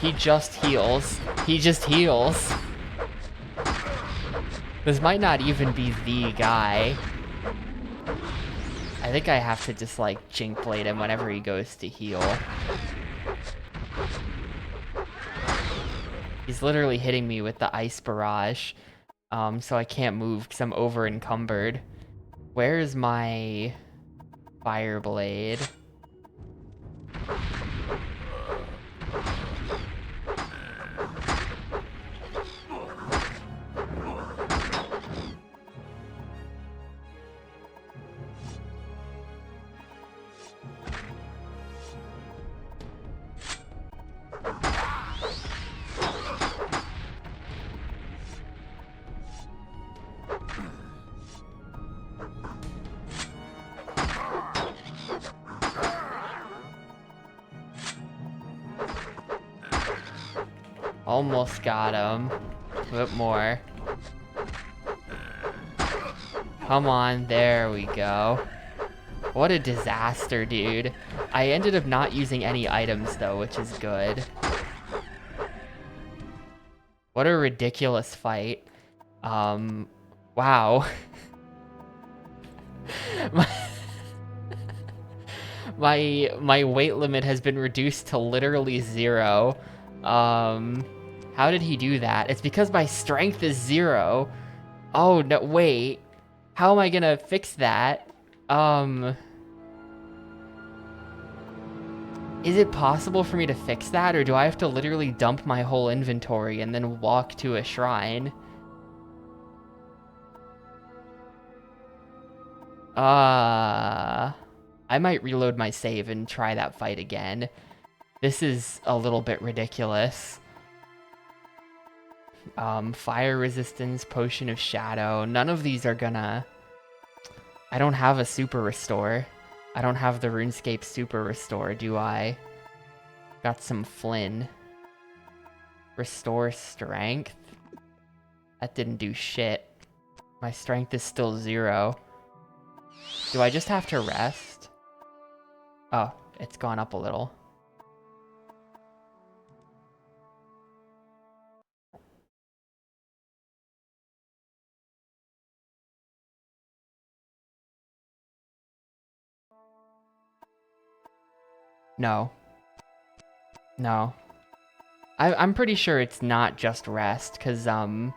He just heals. He just heals. This might not even be the guy. I think I have to just like Jink Blade him whenever he goes to heal. He's literally hitting me with the ice barrage. So I can't move because I'm over encumbered. Where's my fire blade? Almost got him. A bit more. Come on, there we go. What a disaster, dude. I ended up not using any items though, which is good. What a ridiculous fight. Wow. my weight limit has been reduced to literally 0. How did he do that? It's because my strength is 0. Oh, no, wait. How am I gonna fix that? Is it possible for me to fix that, or do I have to literally dump my whole inventory and then walk to a shrine? I might reload my save and try that fight again. This is a little bit ridiculous. Fire resistance, potion of shadow. None of these are gonna... I don't have a super restore. I don't have the RuneScape super restore, do I? Got some Flynn. Restore strength? That didn't do shit. My strength is still 0. Do I just have to rest? Oh, it's gone up a little. No. No. I'm pretty sure it's not just rest, because, the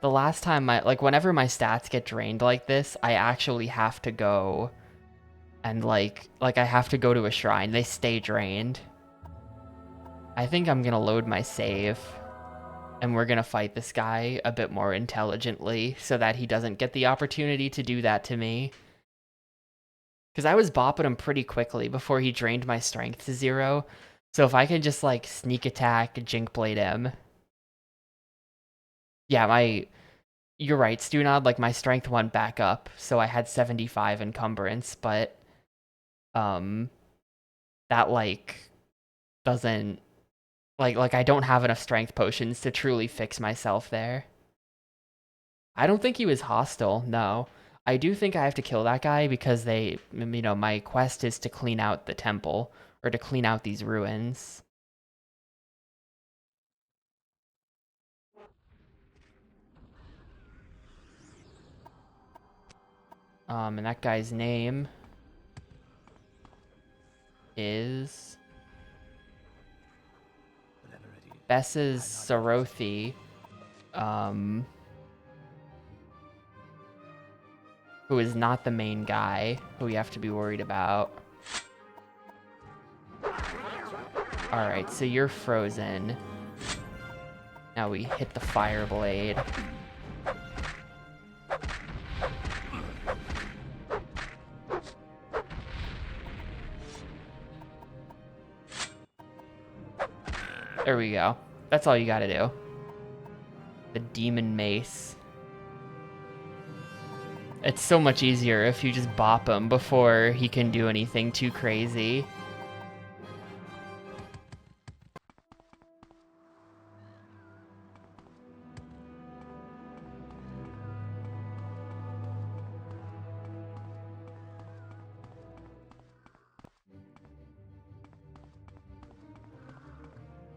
last time whenever my stats get drained like this, I actually have to go and, I have to go to a shrine. They stay drained. I think I'm gonna load my save, and we're gonna fight this guy a bit more intelligently so that he doesn't get the opportunity to do that to me. Because I was bopping him pretty quickly before he drained my strength to 0. So if I can just, sneak attack, Jink Blade him. Yeah, you're right, Stunod, my strength went back up, so I had 75 encumbrance, but, that, doesn't, I don't have enough strength potions to truly fix myself there. I don't think he was hostile, no. I do think I have to kill that guy because my quest is to clean out the temple, or to clean out these ruins. And that guy's name is Bess's Sarothi, who is not the main guy who we have to be worried about. Alright, so you're frozen. Now we hit the fire blade. There we go. That's all you gotta do. The demon mace. It's so much easier if you just bop him before he can do anything too crazy.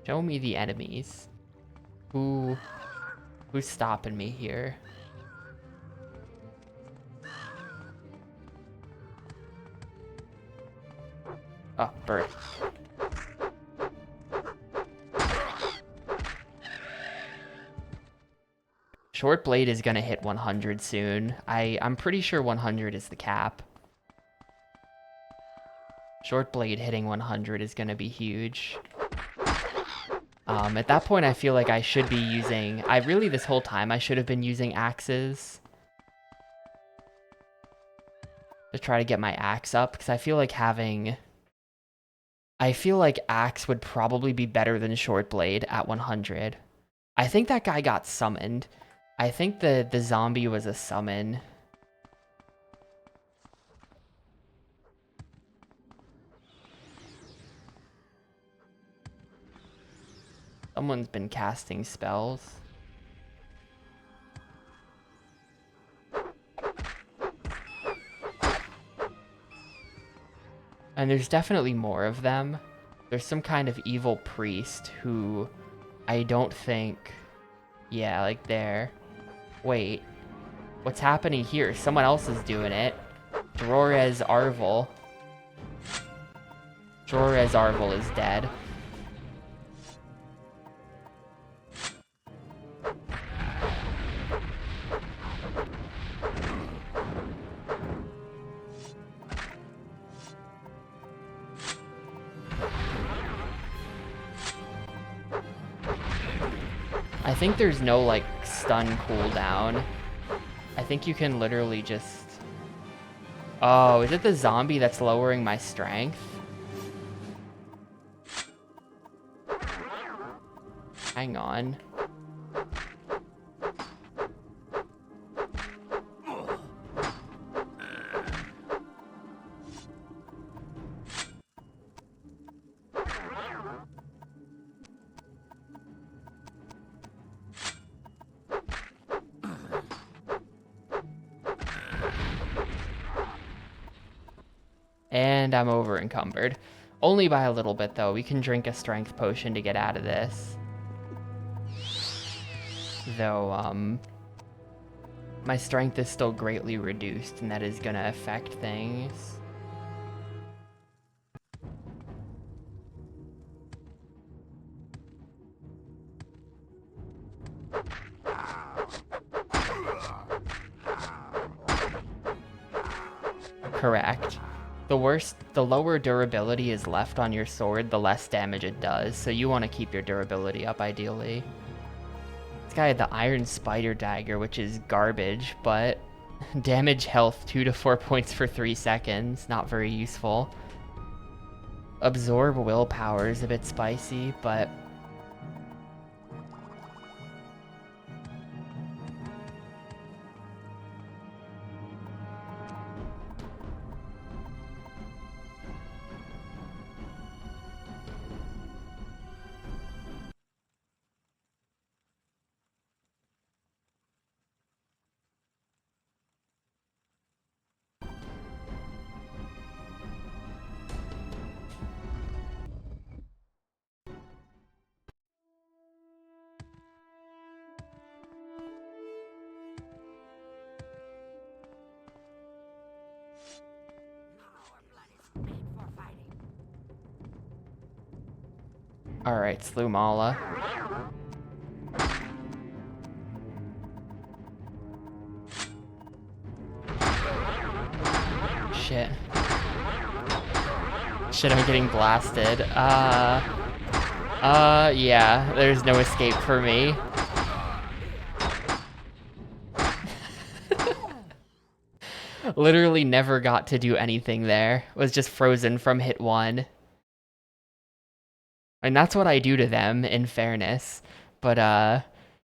Show me the enemies. Who's stopping me here? Oh, bird. Short blade is gonna hit 100 soon. I'm pretty sure 100 is the cap. Short blade hitting 100 is gonna be huge. At that point, I feel like I should be using... this whole time, I should have been using axes to try to get my axe up, because I feel like axe would probably be better than short blade at 100. I think that guy got summoned. I think the zombie was a summon. Someone's been casting spells. And there's definitely more of them. There's some kind of evil priest who I don't think... Yeah, like there. Wait. What's happening here? Someone else is doing it. Drores Arvel. Drores Arvel is dead. I think there's no, like, stun cooldown. I think you can literally just... Oh, is it the zombie that's lowering my strength? Hang on. And I'm over encumbered. Only by a little bit though. We can drink a strength potion to get out of this. Though, my strength is still greatly reduced, and that is gonna affect things. Correct. The lower durability is left on your sword, the less damage it does, so you want to keep your durability up ideally. This guy had the Iron Spider Dagger, which is garbage, but damage health 2 to 4 points for 3 seconds, not very useful. Absorb willpower is a bit spicy, but... Alright, Slumala. Shit. Shit, I'm getting blasted. Yeah, there's no escape for me. Literally never got to do anything there. Was just frozen from hit 1. And that's what I do to them, in fairness. But, to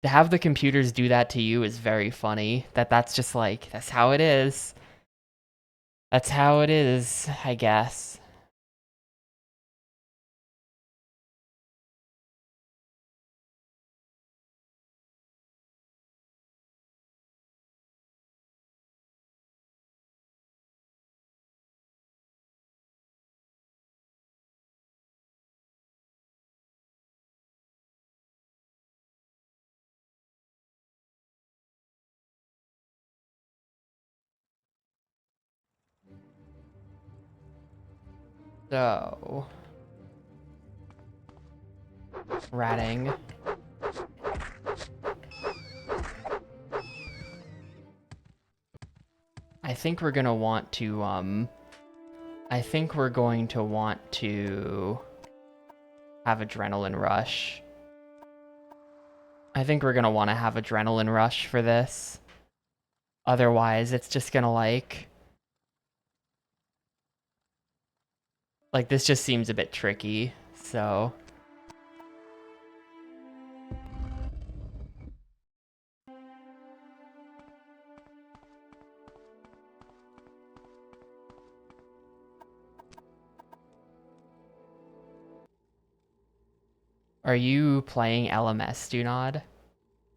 have the computers do that to you is very funny. That's just like, that's how it is. That's how it is, I guess. So... ratting. I think we're gonna want to, I think we're going to want to have Adrenaline Rush. I think we're gonna want to have Adrenaline Rush for this. Otherwise, it's just gonna like, this just seems a bit tricky, so... Are you playing LMS, Dunod?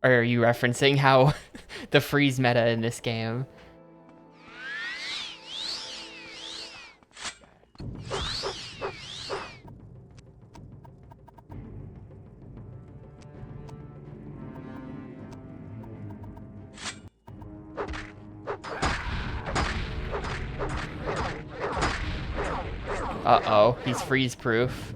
Or are you referencing how the freeze meta in this game? Uh-oh, he's freeze-proof.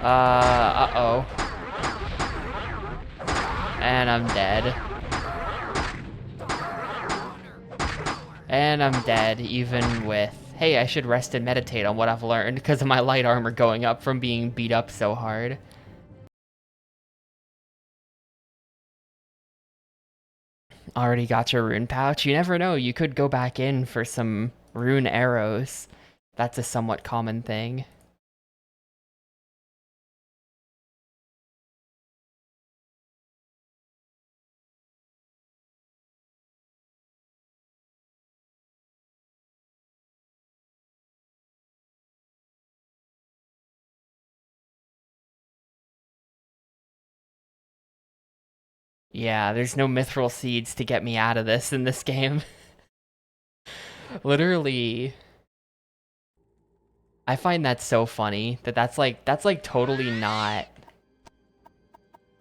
Uh-oh. And I'm dead. And I'm dead, even with... Hey, I should rest and meditate on what I've learned because of my light armor going up from being beat up so hard. Already got your rune pouch? You never know, you could go back in for some rune arrows. That's a somewhat common thing. Yeah, there's no mithril seeds to get me out of this in this game. Literally, I find that so funny that that's like totally not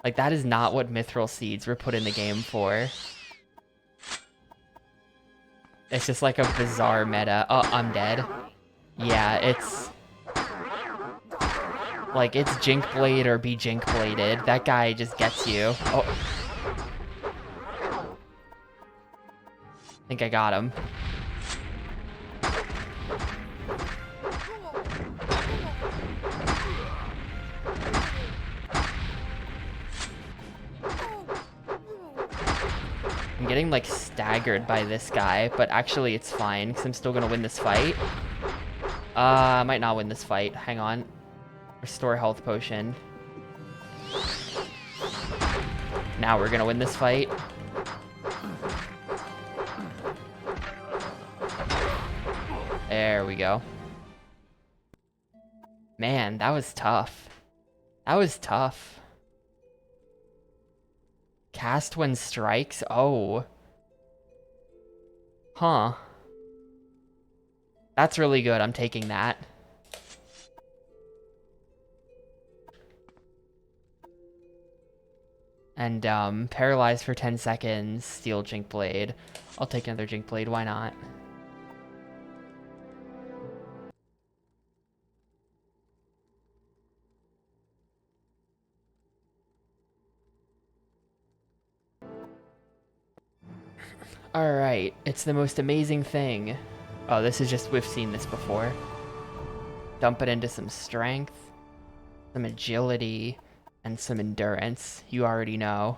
like that is not what mithril seeds were put in the game for. It's just like a bizarre meta. Oh, I'm dead. Yeah, it's like it's Jinkblade or be Jinkbladed. That guy just gets you. Oh. I think I got him. I'm getting like staggered by this guy, but actually it's fine because I'm still gonna win this fight. I might not win this fight. Hang on. Restore health potion. Now we're gonna win this fight. There we go. Man, that was tough. That was tough. Cast when strikes? Oh. Huh. That's really good. I'm taking that. And, paralyzed for 10 seconds. Steel Jink Blade. I'll take another Jink Blade. Why not? Alright. It's the most amazing thing. Oh, this is just... We've seen this before. Dump it into some strength, some agility, and some endurance. You already know.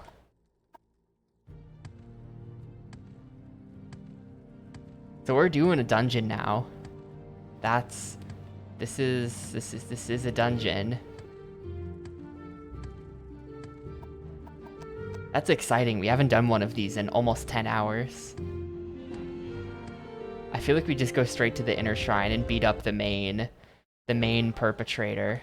So we're doing a dungeon now. This is a dungeon. That's exciting. We haven't done one of these in almost 10 hours. I feel like we just go straight to the inner shrine and beat up the main perpetrator.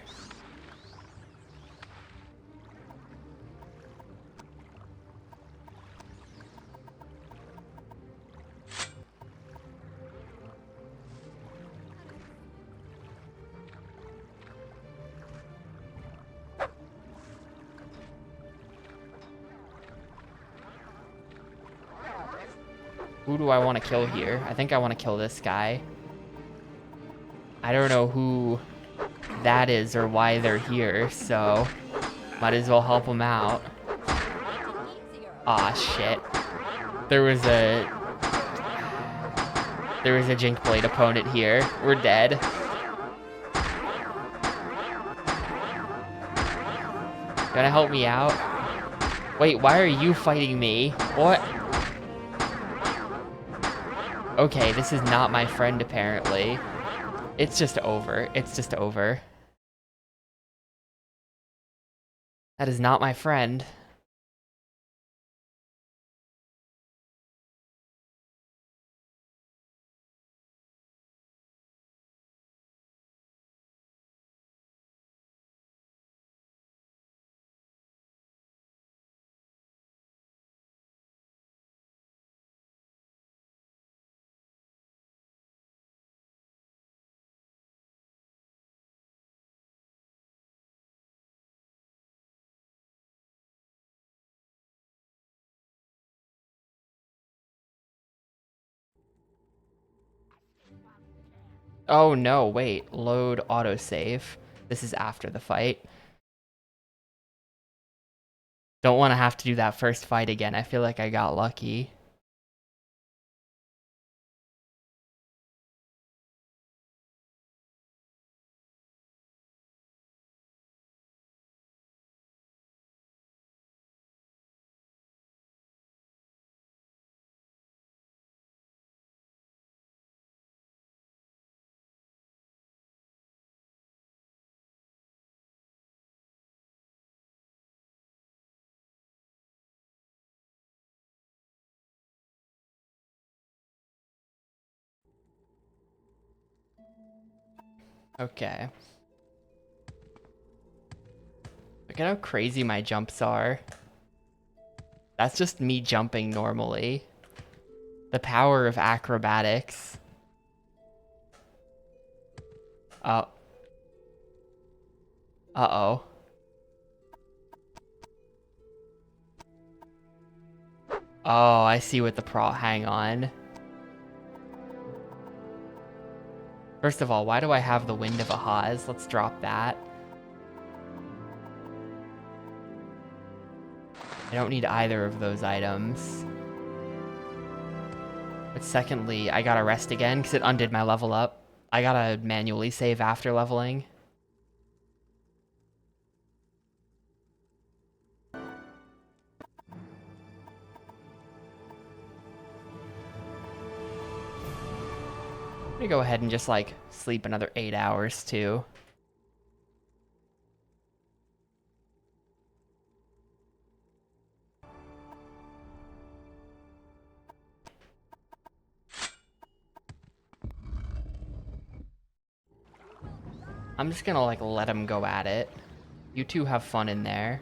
Who do I want to kill here? I think I want to kill this guy. I don't know who that is or why they're here, so might as well help them out. Aw, shit. There was a Jinkblade opponent here. We're dead. Gonna help me out? Wait, why are you fighting me? What? Okay, this is not my friend, apparently. It's just over. It's just over. That is not my friend. Oh no, wait. Load autosave. This is after the fight. Don't want to have to do that first fight again. I feel like I got lucky. Okay. Look at how crazy my jumps are. That's just me jumping normally. The power of acrobatics. Oh. Uh-oh. Oh, I see what the hang on. First of all, why do I have the Wind of Ahaz? Let's drop that. I don't need either of those items. But secondly, I gotta rest again because it undid my level up. I gotta manually save after leveling. I'm gonna go ahead and just like sleep another 8 hours too. I'm just gonna like let him go at it. You two have fun in there.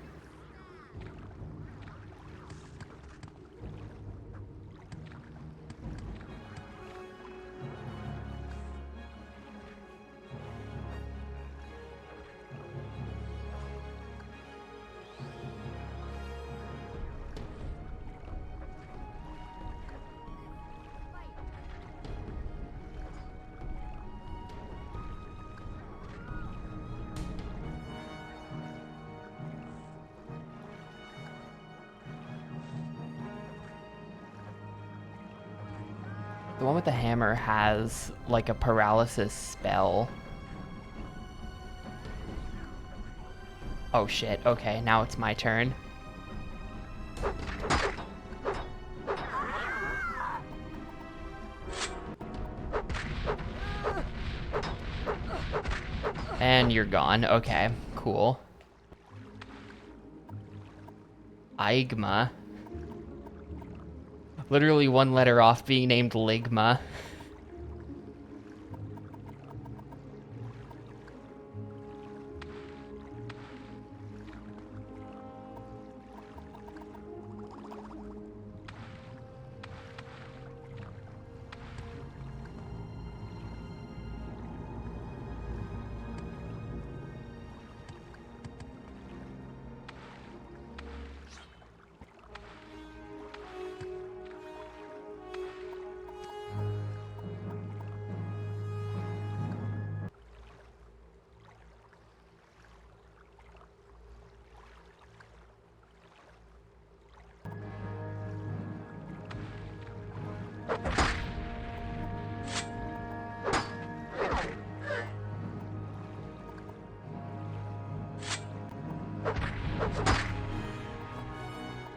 The one with the hammer has like a paralysis spell. Oh shit, okay, now it's my turn. And you're gone, okay, cool. Aigma. Literally one letter off being named Ligma.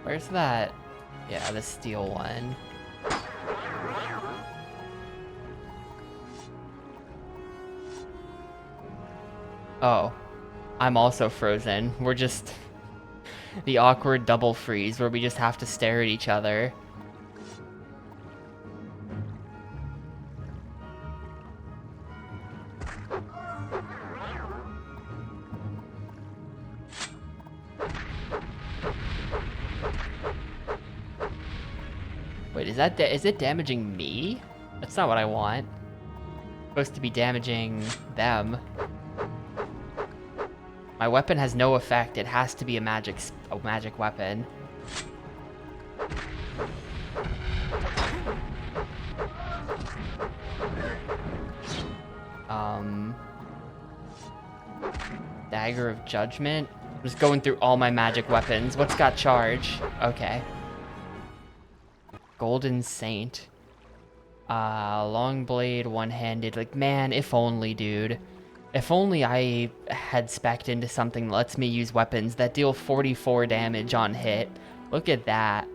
Where's that? Yeah, the steel one. Oh, I'm also frozen. We're just the awkward double freeze where we just have to stare at each other. Wait, is it damaging me? That's not what I want. It's supposed to be damaging them. My weapon has no effect. It has to be a magic weapon. Dagger of Judgment. I'm just going through all my magic weapons. What's got charge? Okay. Golden Saint. Long blade, one-handed. Like, man, if only, dude. If only I had spec'd into something that lets me use weapons that deal 44 damage on hit. Look at that.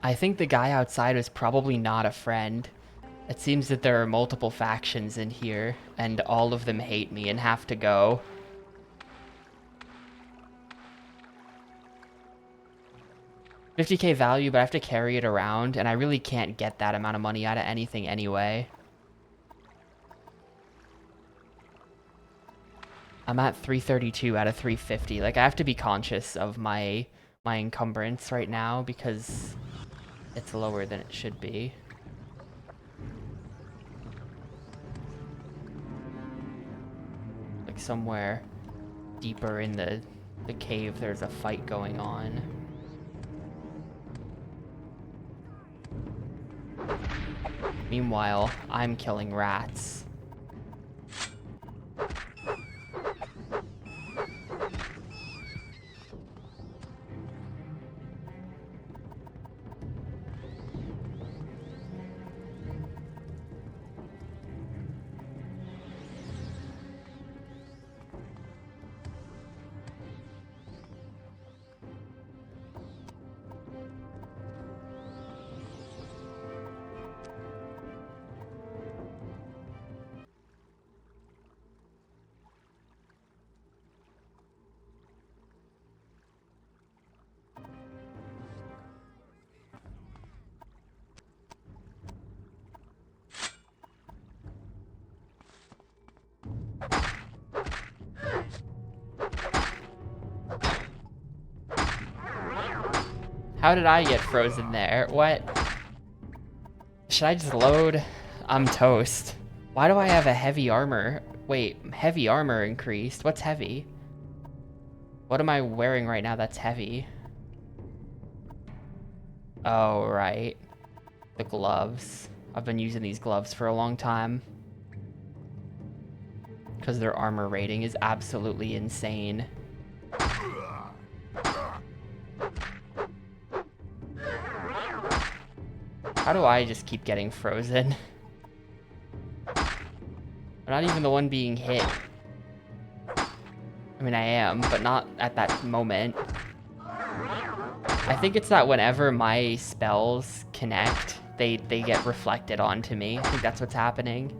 I think the guy outside was probably not a friend. It seems that there are multiple factions in here, and all of them hate me and have to go. $50K value, but I have to carry it around, and I really can't get that amount of money out of anything anyway. I'm at 332 out of 350. Like, I have to be conscious of my encumbrance right now because it's lower than it should be. Like somewhere deeper in the cave, there's a fight going on. Meanwhile, I'm killing rats. How did I get frozen there? What? Should I just load? I'm toast. Why do I have a heavy armor? Wait, heavy armor increased. What's heavy? What am I wearing right now that's heavy? Oh, right. The gloves. I've been using these gloves for a long time. Because their armor rating is absolutely insane. How do I just keep getting frozen? I'm not even the one being hit. I mean, I am, but not at that moment. I think it's that whenever my spells connect, they get reflected onto me. I think that's what's happening.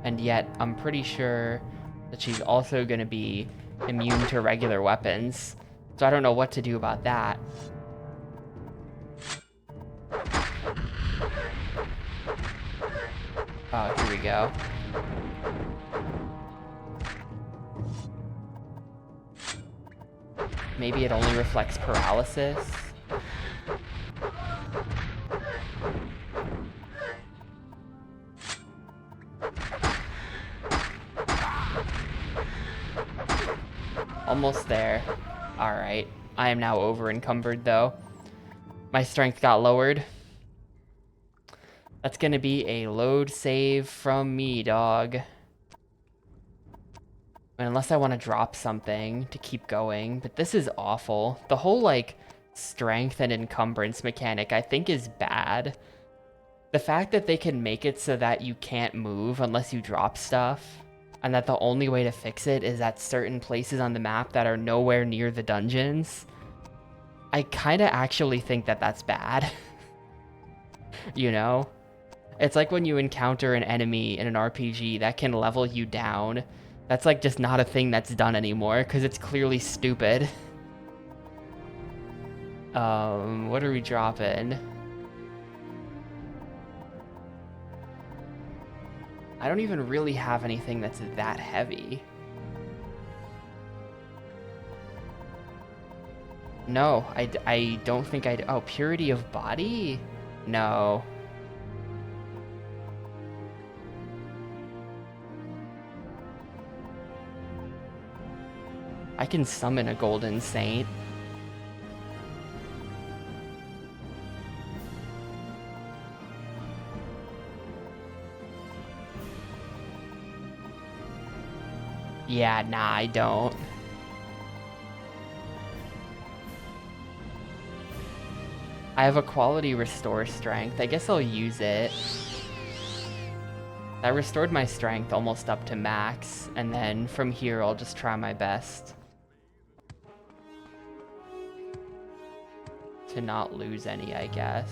And yet, I'm pretty sure that she's also going to be immune to regular weapons. So I don't know what to do about that. Oh, here we go. Maybe it only reflects paralysis. Almost there. Alright. I am now over encumbered though. My strength got lowered. That's gonna be a load save from me, dog. Unless I want to drop something to keep going. But this is awful. The whole, like, strength and encumbrance mechanic, I think, is bad. The fact that they can make it so that you can't move unless you drop stuff, and that the only way to fix it is at certain places on the map that are nowhere near the dungeons, I kind of actually think that that's bad. You know? It's like when you encounter an enemy in an RPG that can level you down. That's like just not a thing that's done anymore because it's clearly stupid. What are we dropping? I don't even really have anything that's that heavy. No, I don't think I do. Oh, purity of body? No, I can summon a golden saint. Yeah, nah, I don't. I have a quality restore strength. I guess I'll use it. That restored my strength almost up to max, and then from here I'll just try my best to not lose any, I guess.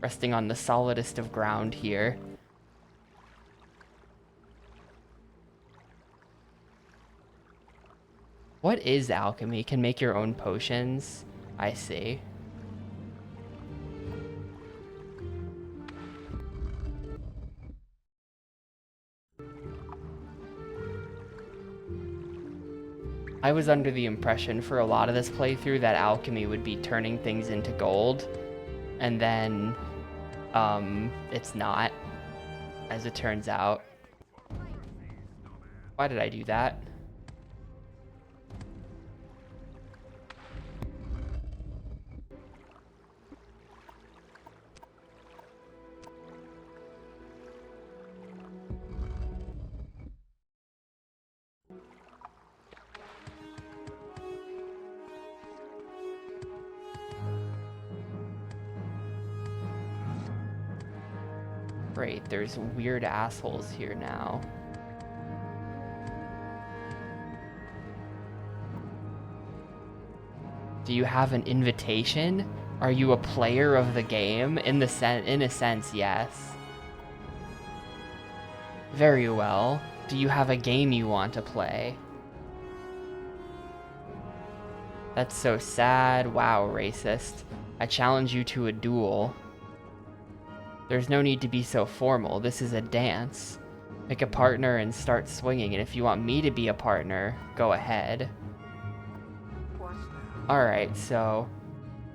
Resting on the solidest of ground here. What is alchemy? Can make your own potions? I see. I was under the impression for a lot of this playthrough that alchemy would be turning things into gold, and then it's not, as it turns out. Why did I do that? Great, there's weird assholes here now. Do you have an invitation? Are you a player of the game? In a sense, yes. Very well. Do you have a game you want to play? That's so sad. Wow, racist. I challenge you to a duel. There's no need to be so formal. This is a dance. Pick a partner and start swinging, and if you want me to be a partner, go ahead. Alright, so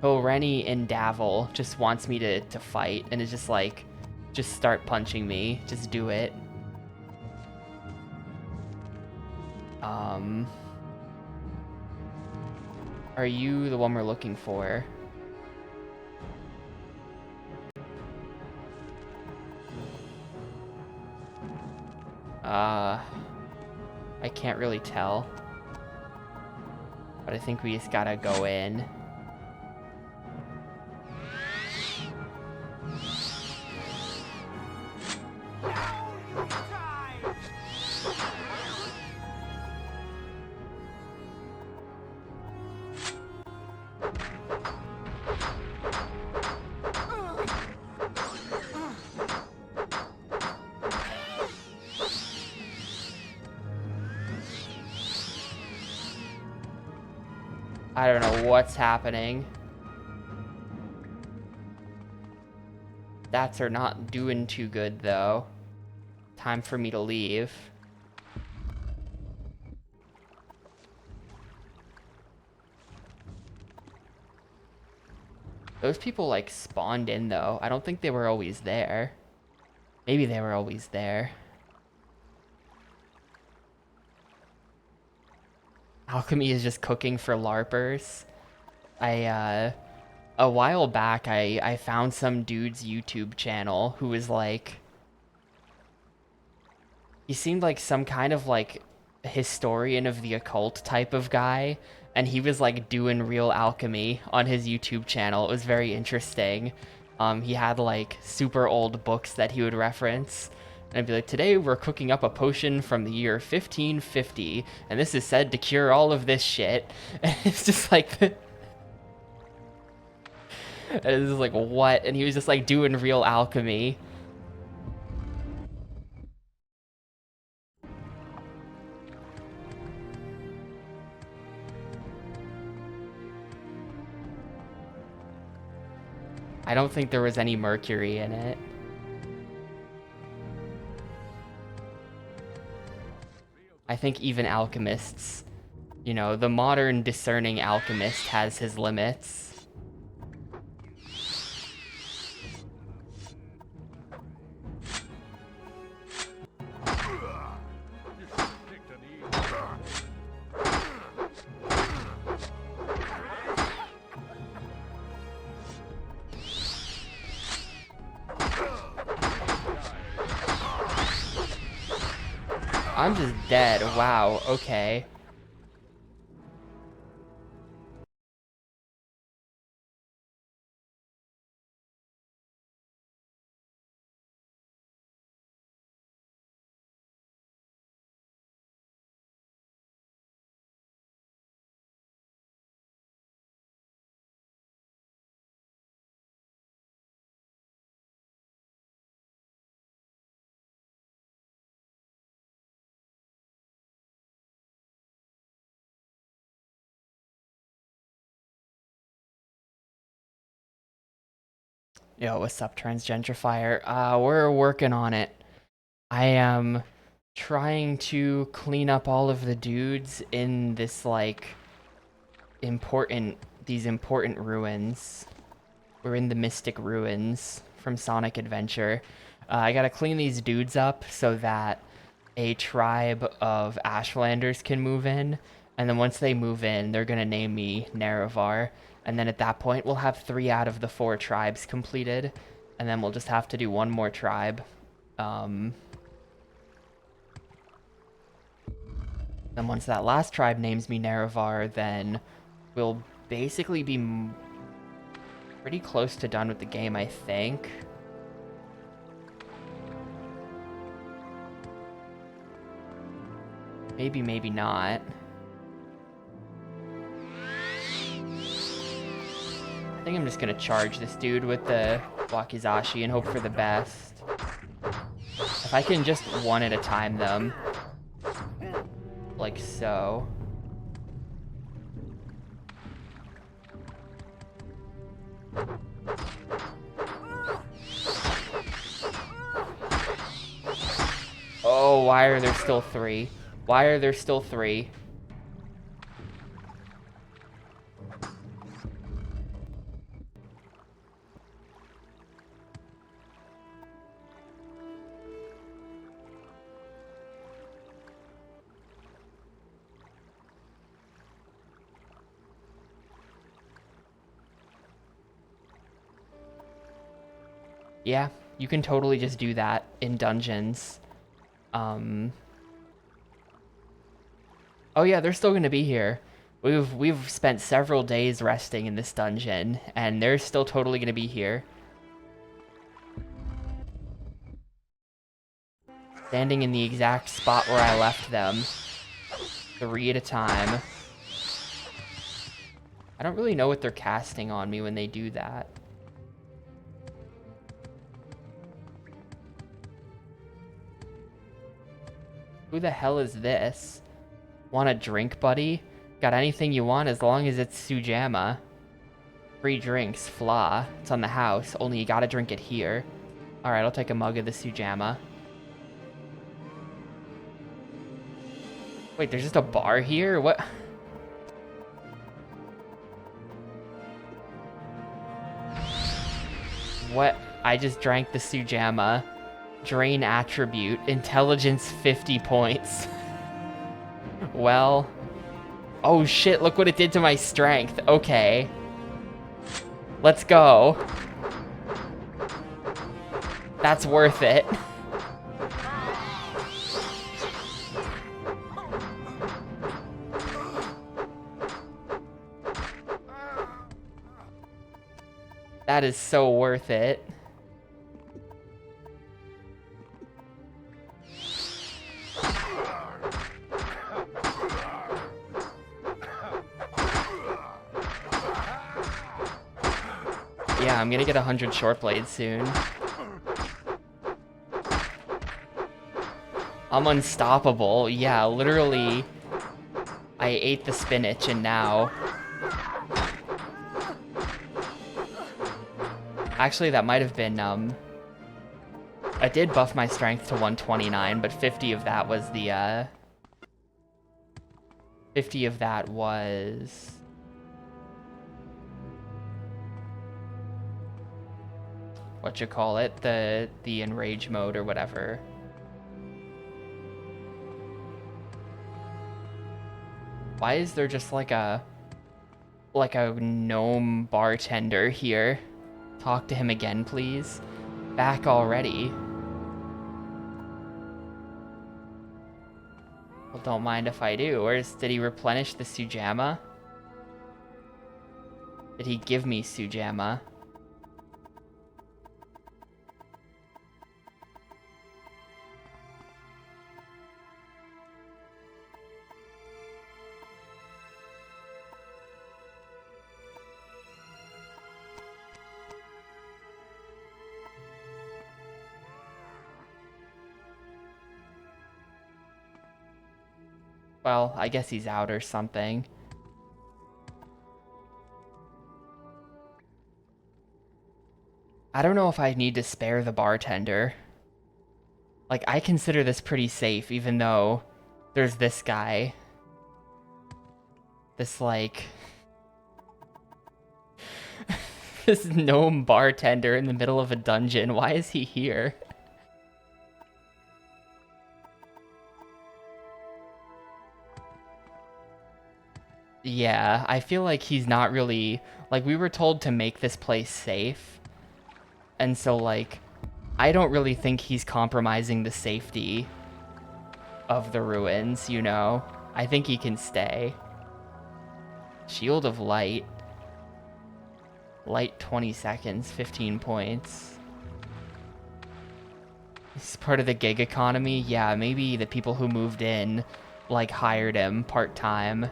Hilreni and Davil just wants me to fight, and is just like, just start punching me. Just do it. Are you the one we're looking for? I can't really tell. But I think we just gotta go in. I don't know what's happening. Stats are not doing too good, though. Time for me to leave. Those people, like, spawned in, though. I don't think they were always there. Maybe they were always there. Alchemy is just cooking for LARPers. A while back, I found some dude's YouTube channel who was like... He seemed like some kind of, like, historian of the occult type of guy. And he was, like, doing real alchemy on his YouTube channel. It was very interesting. He had, like, super old books that he would reference. And I'd be like, today we're cooking up a potion from the year 1550, and this is said to cure all of this shit. And it's just like, and it's just like, what? And he was just like doing real alchemy. I don't think there was any mercury in it. I think even alchemists You know, the modern discerning alchemist has his limits. I'm just dead. Wow, okay. Yo, what's up, transgentrifier? We're working on it. I am trying to clean up all of the dudes in this, like, these important ruins. We're in the Mystic Ruins from Sonic Adventure. I gotta clean these dudes up so that a tribe of Ashlanders can move in. And then once they move in, they're gonna name me Nerevar. And then at that point, we'll have 3 out of the 4 tribes completed. And then we'll just have to do one more tribe. Then once that last tribe names me Nerevar, then we'll basically be pretty close to done with the game, I think. Maybe, maybe not. I think I'm just gonna charge this dude with the Wakizashi and hope for the best. If I can just one at a time them. Like so. Oh, why are there still 3? Why are there still 3? Yeah, you can totally just do that in dungeons. Oh yeah, they're still gonna be here. We've spent several days resting in this dungeon, and they're still totally gonna be here. Standing in the exact spot where I left them. 3 at a time. I don't really know what they're casting on me when they do that. Who the hell is this? Want a drink, buddy? Got anything you want as long as it's Sujamma. Free drinks, Fla. It's on the house, only you gotta drink it here. Alright, I'll take a mug of the Sujamma. Wait, there's just a bar here? What? What? I just drank the Sujamma. Drain attribute. Intelligence 50 points. Well. Oh shit, look what it did to my strength. Okay. Let's go. That's worth it. That is so worth it. Yeah, I'm gonna get 100 short blades soon. I'm unstoppable. Yeah, literally. I ate the spinach and now... Actually, that might have been, I did buff my strength to 129, but 50 of that was the, 50 of that was... the enrage mode or whatever. Why is there just like a gnome bartender here? Talk to him again, please. Back already. Well, don't mind if I do. Did he replenish the Sujamma? Did he give me Sujamma? Well, I guess he's out or something. I don't know if I need to spare the bartender. Like, I consider this pretty safe, even though there's this guy. This, like... this gnome bartender in the middle of a dungeon. Why is he here? Yeah, I feel like he's not really... Like, we were told to make this place safe. And so, like, I don't really think he's compromising the safety of the ruins, you know? I think he can stay. Shield of Light. Light 20 seconds, 15 points. This is part of the gig economy? Yeah, maybe the people who moved in, like, hired him part-time.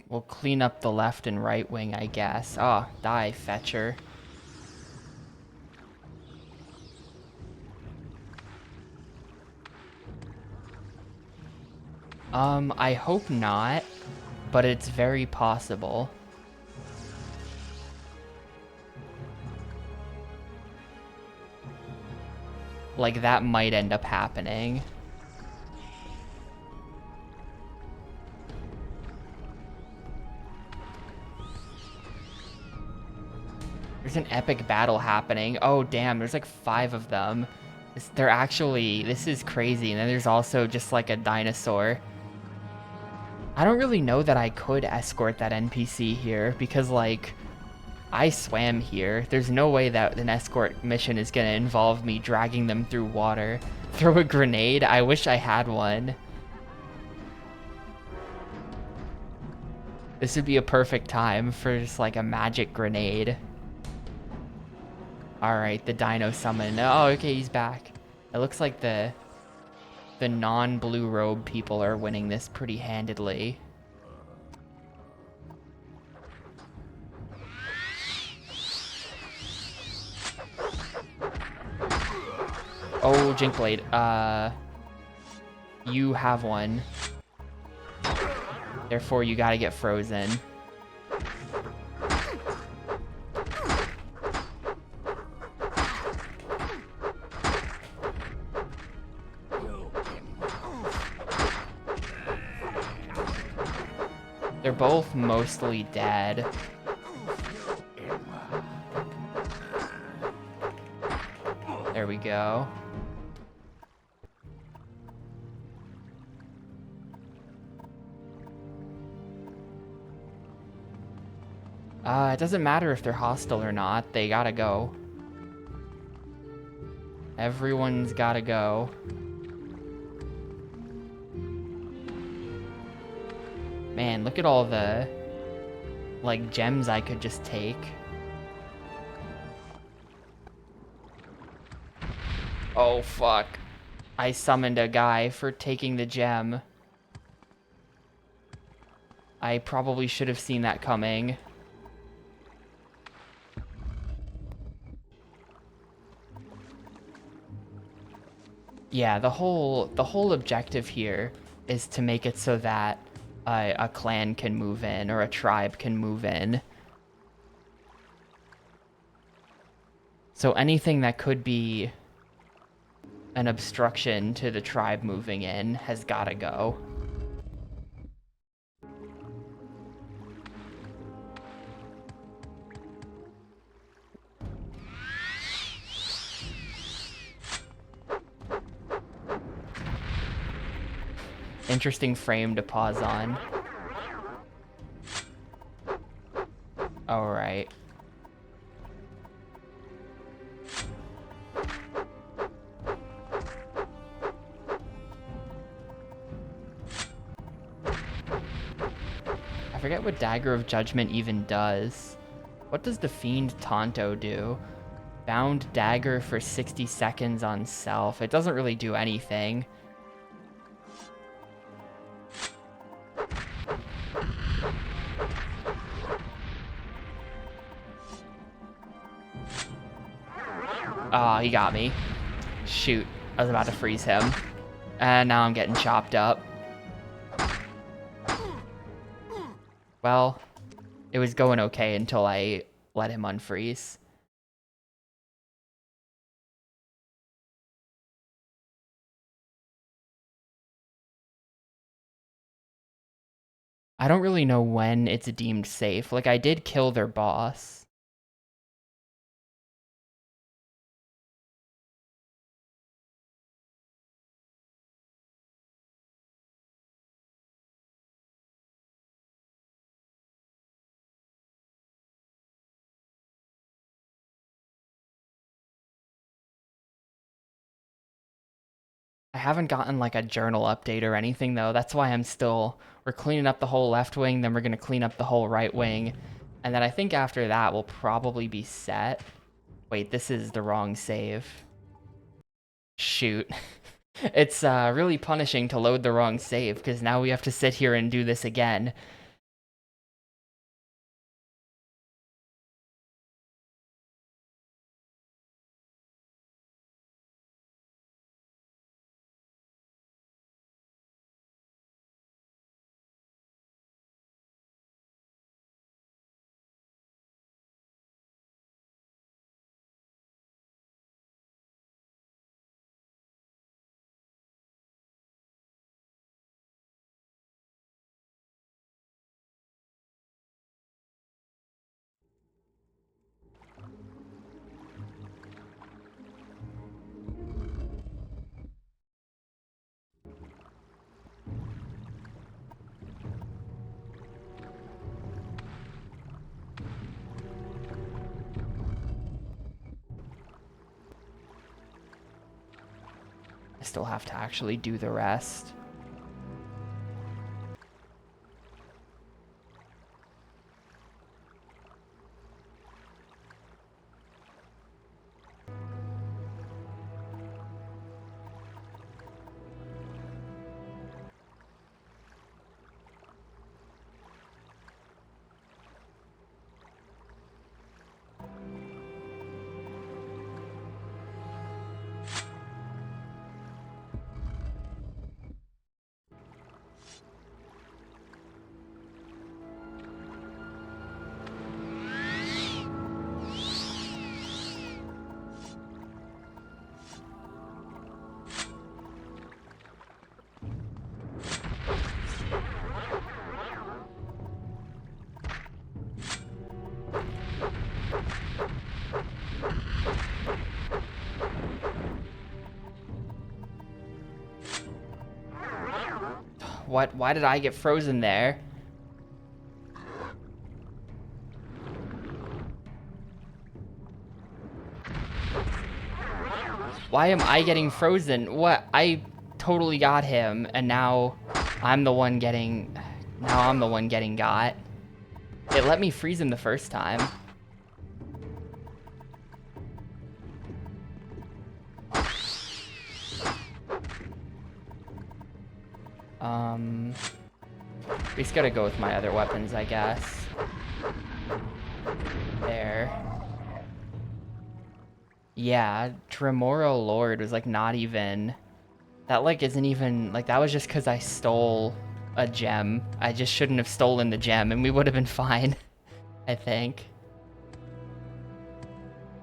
We'll clean up the left and right wing, I guess. Oh, die, Fetcher. I hope not, but it's very possible. Like, that might end up happening. There's an epic battle happening. Oh, damn, there's like 5 of them. This is crazy. And then there's also just like a dinosaur. I don't really know that I could escort that NPC here because, like, I swam here. There's no way that an escort mission is gonna involve me dragging them through water. Throw a grenade? I wish I had one. This would be a perfect time for just like a magic grenade. Alright, the dino summon. Oh, okay, he's back. It looks like the non-blue robe people are winning this pretty handedly. Oh, Jinkblade. You have one. Therefore, you gotta get frozen. They're both mostly dead. There we go. It doesn't matter if they're hostile or not. They gotta go. Everyone's gotta go. Man, look at all the, like, gems I could just take. Oh, fuck. I summoned a guy for taking the gem. I probably should have seen that coming. Yeah, the whole objective here is to make it so that a clan can move in or a tribe can move in. So anything that could be an obstruction to the tribe moving in has got to go. Interesting frame to pause on. All right. I forget what Dagger of Judgment even does. What does the Fiend Tonto do? Bound Dagger for 60 seconds on self. It doesn't really do anything. Oh, he got me. Shoot. I was about to freeze him. And now I'm getting chopped up. Well, it was going okay until I let him unfreeze. I don't really know when it's deemed safe. Like, I did kill their boss. I haven't gotten like a journal update or anything though. That's why we're cleaning up the whole left wing, then we're gonna clean up the whole right wing. And then I think after that we'll probably be set. Wait, this is the wrong save. Shoot. It's really punishing to load the wrong save because now we have to sit here and do this again. I still have to actually do the rest. What? Why did I get frozen there? Why am I getting frozen? What? I totally got him, and now I'm the one getting... Now I'm the one getting got. It let me freeze him the first time. We just gotta go with my other weapons, I guess. There. Yeah, Tremoro Lord was like not even... That like isn't even... Like that was just because I stole a gem. I just shouldn't have stolen the gem and we would have been fine, I think.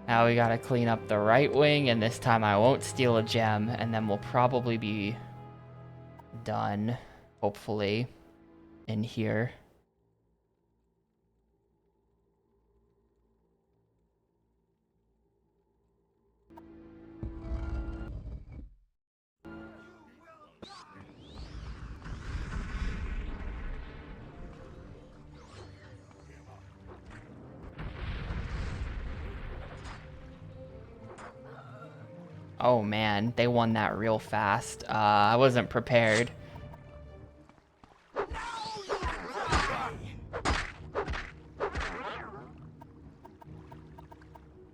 Now we gotta clean up the right wing, and this time I won't steal a gem, and then we'll probably be done, hopefully, in here. Oh man, they won that real fast. I wasn't prepared.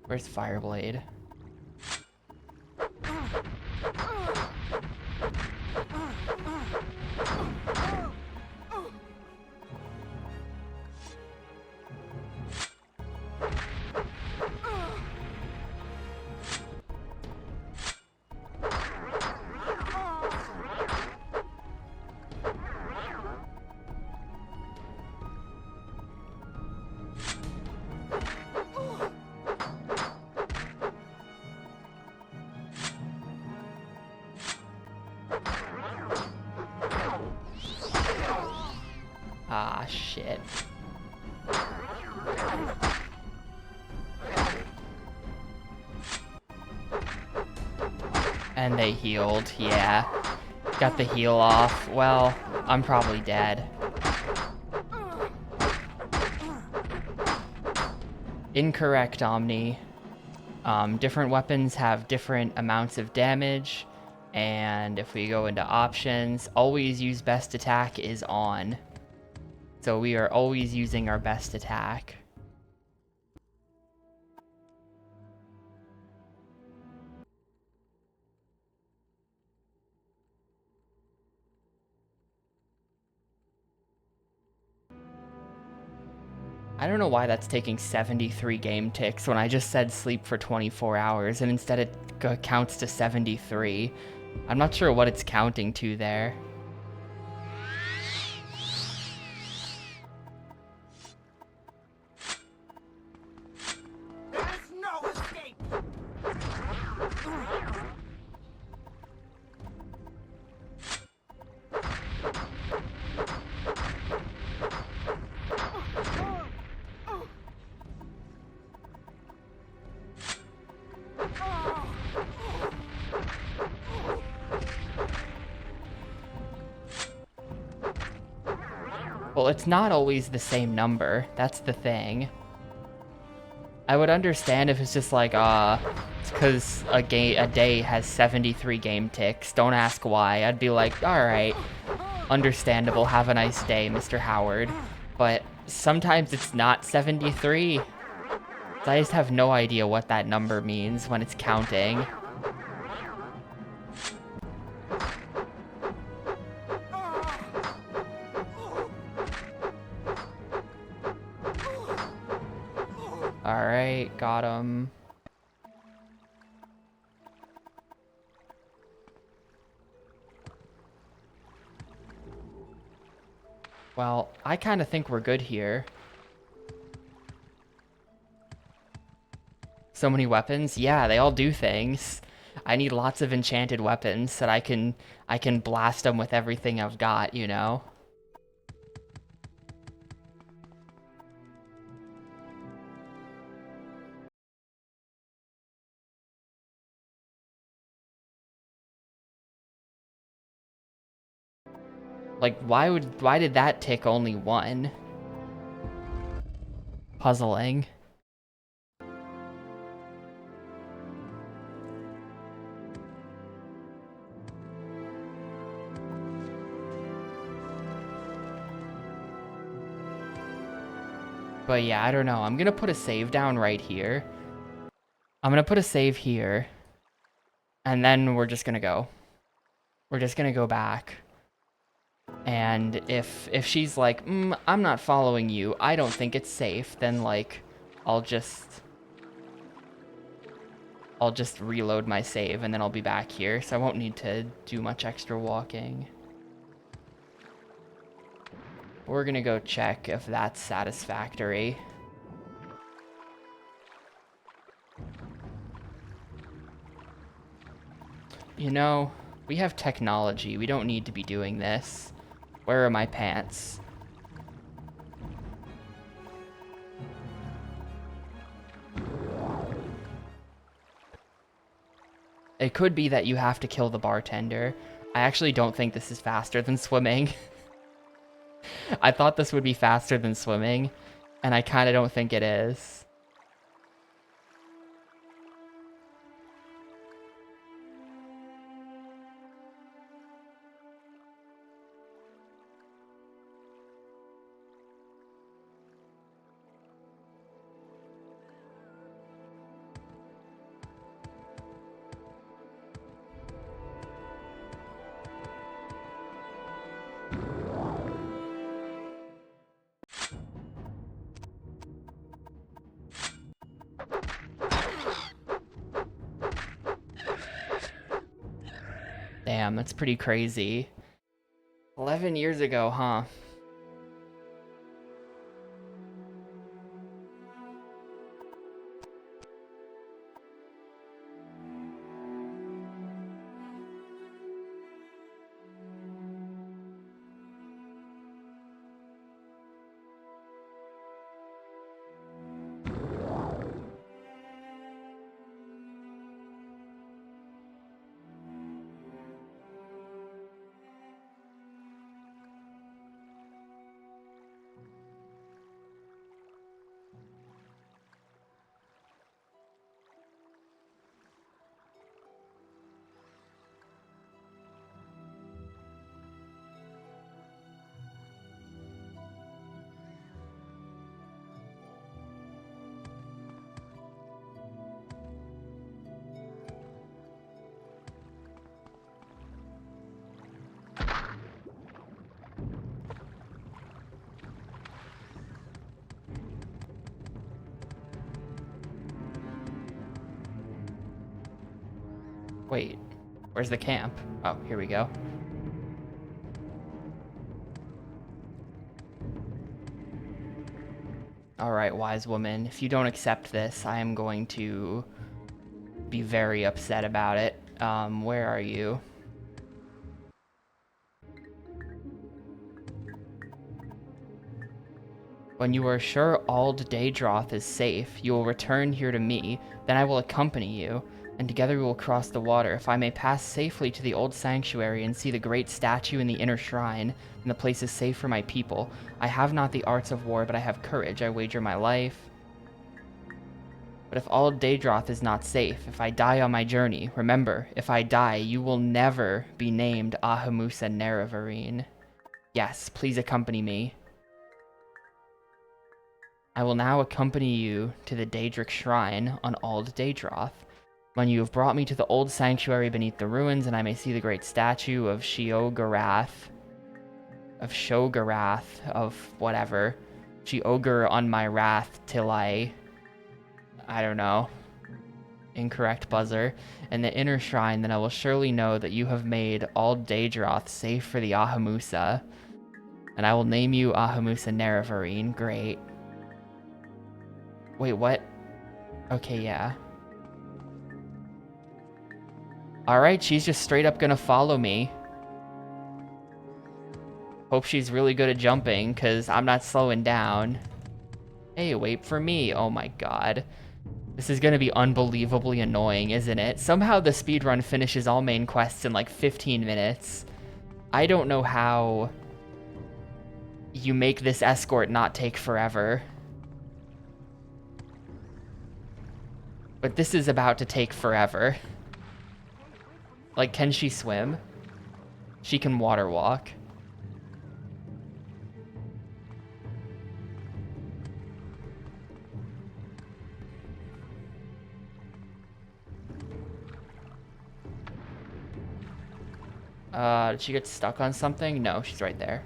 Where's Fireblade? Ah, shit. And they healed, yeah. Got the heal off. Well, I'm probably dead. Incorrect, Omni. Different weapons have different amounts of damage. And if we go into options, always use best attack is on. So we are always using our best attack. I don't know why that's taking 73 game ticks when I just said sleep for 24 hours and instead it counts to 73. I'm not sure what it's counting to there. There's no escape! Well, it's not always the same number. That's the thing. I would understand if it's just like, it's because a day has 73 game ticks. Don't ask why. I'd be like, alright, understandable. Have a nice day, Mr. Howard. But sometimes it's not 73. So I just have no idea what that number means when it's counting. Alright, got him. Well, I kind of think we're good here. So many weapons? Yeah, they all do things. I need lots of enchanted weapons that I can blast them with everything I've got, you know? Like, why did that tick only one? Puzzling. But yeah, I don't know. I'm gonna put a save down right here. I'm gonna put a save here. And then we're just gonna go. We're just gonna go back. And if she's like, I'm not following you, I don't think it's safe, then like I'll just reload my save and then I'll be back here, so I won't need to do much extra walking. We're gonna go check if that's satisfactory. You know, we have technology. We don't need to be doing this. Where are my pants? It could be that you have to kill the bartender. I actually don't think this is faster than swimming. I thought this would be faster than swimming, and I kind of don't think it is. Damn, that's pretty crazy. 11 years ago, huh? Wait, where's the camp? Oh, here we go. Alright, wise woman, if you don't accept this, I am going to be very upset about it. Where are you? When you are sure Ald Daedroth is safe, you will return here to me, then I will accompany you, and together we will cross the water. If I may pass safely to the old sanctuary and see the great statue in the inner shrine, then the place is safe for my people. I have not the arts of war, but I have courage. I wager my life. But if Ald Daedroth is not safe, if I die on my journey, remember, if I die, you will never be named Ahamusa Neravarine. Yes, please accompany me. I will now accompany you to the Daedric Shrine on Ald Daedroth. When you have brought me to the old sanctuary beneath the ruins, and I may see the great statue of Shogarath, of whatever. Sheogar on my wrath till I don't know. Incorrect buzzer. In the inner shrine, then I will surely know that you have made Ald Daedroth safe for the Ahamusa. And I will name you Ahamusa Neravarine. Great. Wait, what? Okay, yeah. Alright, she's just straight up gonna follow me. Hope she's really good at jumping, because I'm not slowing down. Hey, wait for me. Oh my god. This is gonna be unbelievably annoying, isn't it? Somehow the speedrun finishes all main quests in like 15 minutes. I don't know how you make this escort not take forever. But this is about to take forever. Like, can she swim? She can water walk. Did she get stuck on something? No, she's right there.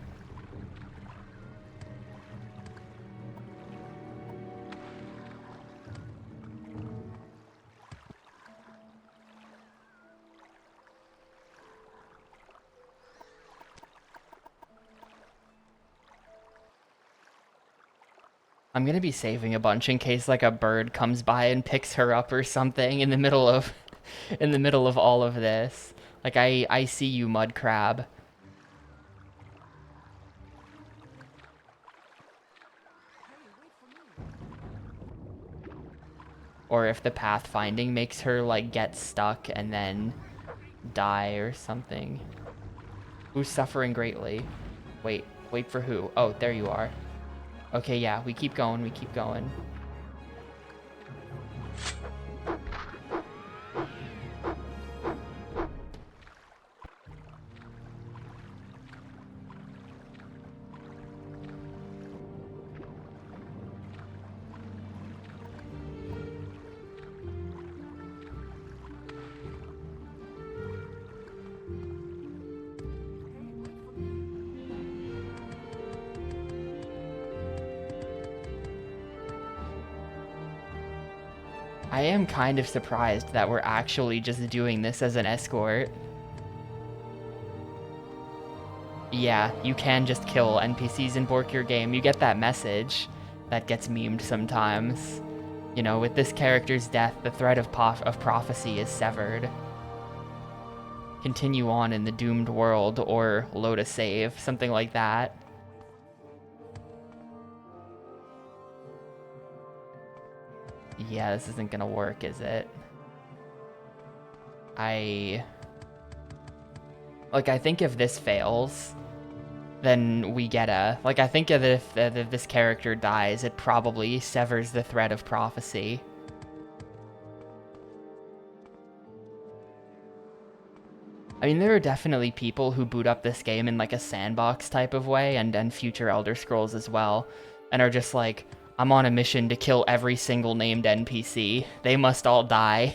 I'm gonna be saving a bunch in case like a bird comes by and picks her up or something in the middle of in the middle of all of this. Like I see you, mud crab. Or if the pathfinding makes her like get stuck and then die or something. Who's suffering greatly? Wait for who? Oh, there you are. Okay, yeah, we keep going, we keep going. I am kind of surprised that we're actually just doing this as an escort. Yeah, you can just kill NPCs and bork your game. You get that message that gets memed sometimes. You know, with this character's death, the thread of prophecy is severed. Continue on in the doomed world or load a save, something like that. Yeah, this isn't gonna work, is it? I think if this fails, then we get a... Like, I think if this character dies, it probably severs the thread of prophecy. I mean, there are definitely people who boot up this game in, like, a sandbox type of way, and future Elder Scrolls as well, and are just like, I'm on a mission to kill every single named NPC. They must all die.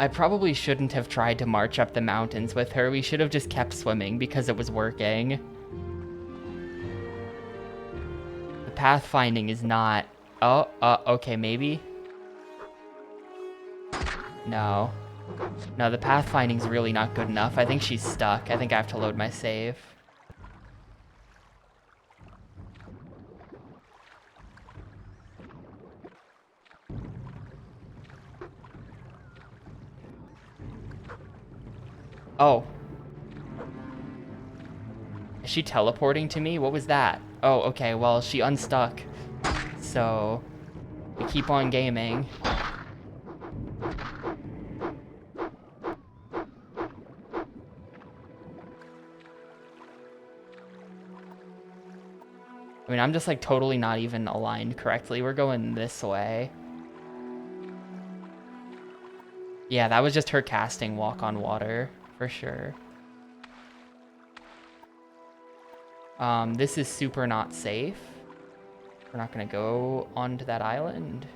I probably shouldn't have tried to march up the mountains with her. We should have just kept swimming because it was working. The pathfinding is not... Oh, okay, maybe? No. No, the pathfinding's really not good enough. I think she's stuck. I think I have to load my save. Oh. Is she teleporting to me? What was that? Oh, okay, well, she unstuck. So, we keep on gaming. I mean, I'm just, like, totally not even aligned correctly. We're going this way. Yeah, that was just her casting Walk on Water, for sure. This is super not safe. We're not gonna go onto that island.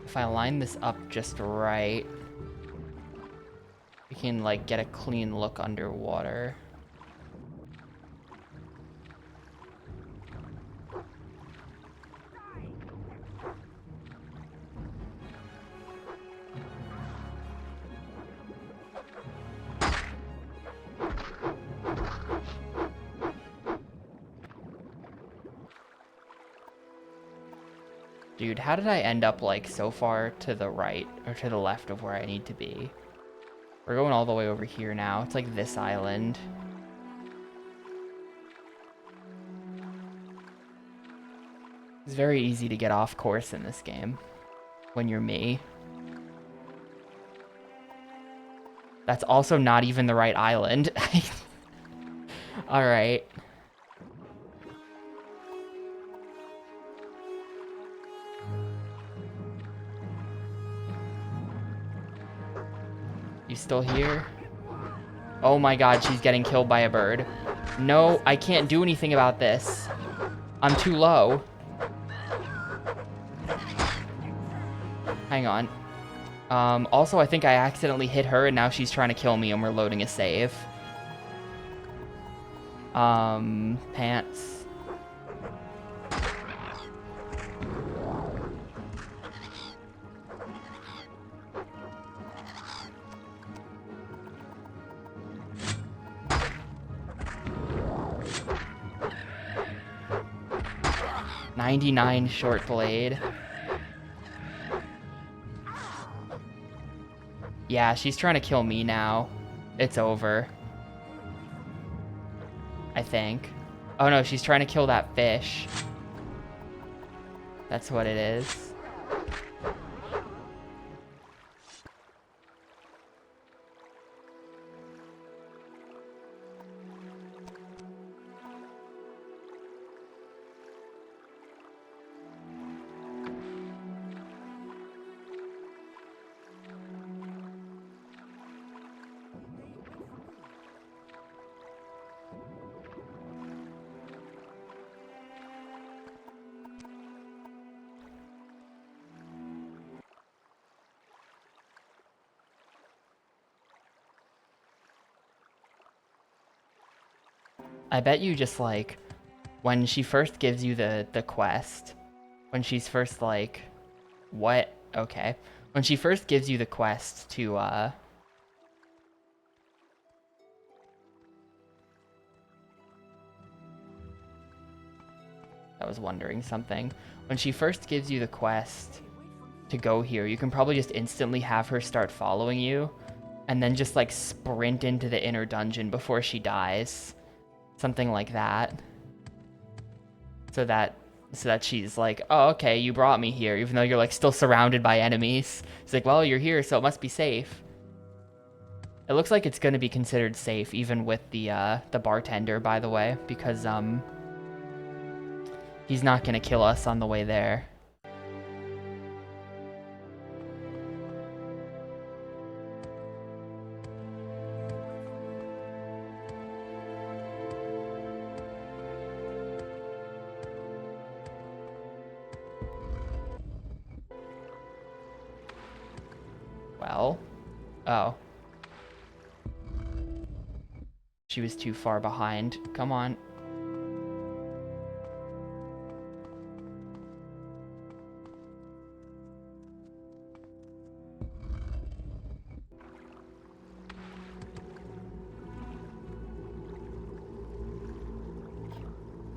If I line this up just right, we can, like, get a clean look underwater. Dude, how did I end up, like, so far to the right or to the left of where I need to be? We're going all the way over here now. It's like this island. It's very easy to get off course in this game when you're me. That's also not even the right island. All right. You still here? Oh my god, she's getting killed by a bird. No, I can't do anything about this. I'm too low. Hang on. Also, I think I accidentally hit her and now she's trying to kill me and we're loading a save. Pants. .99 short blade. Yeah, she's trying to kill me now. It's over. I think. Oh no, she's trying to kill that fish. That's what it is. I bet you just like when she first gives you the quest, when she's first like what? Okay. When she first gives you the quest to I was wondering something. When she first gives you the quest to go here, you can probably just instantly have her start following you and then just like sprint into the inner dungeon before she dies. Something like that. So that she's like, oh, okay, you brought me here, even though you're like still surrounded by enemies. It's like, well, you're here, so it must be safe. It looks like it's gonna be considered safe, even with the bartender, by the way, because he's not gonna kill us on the way there. Well, oh. She was too far behind. Come on.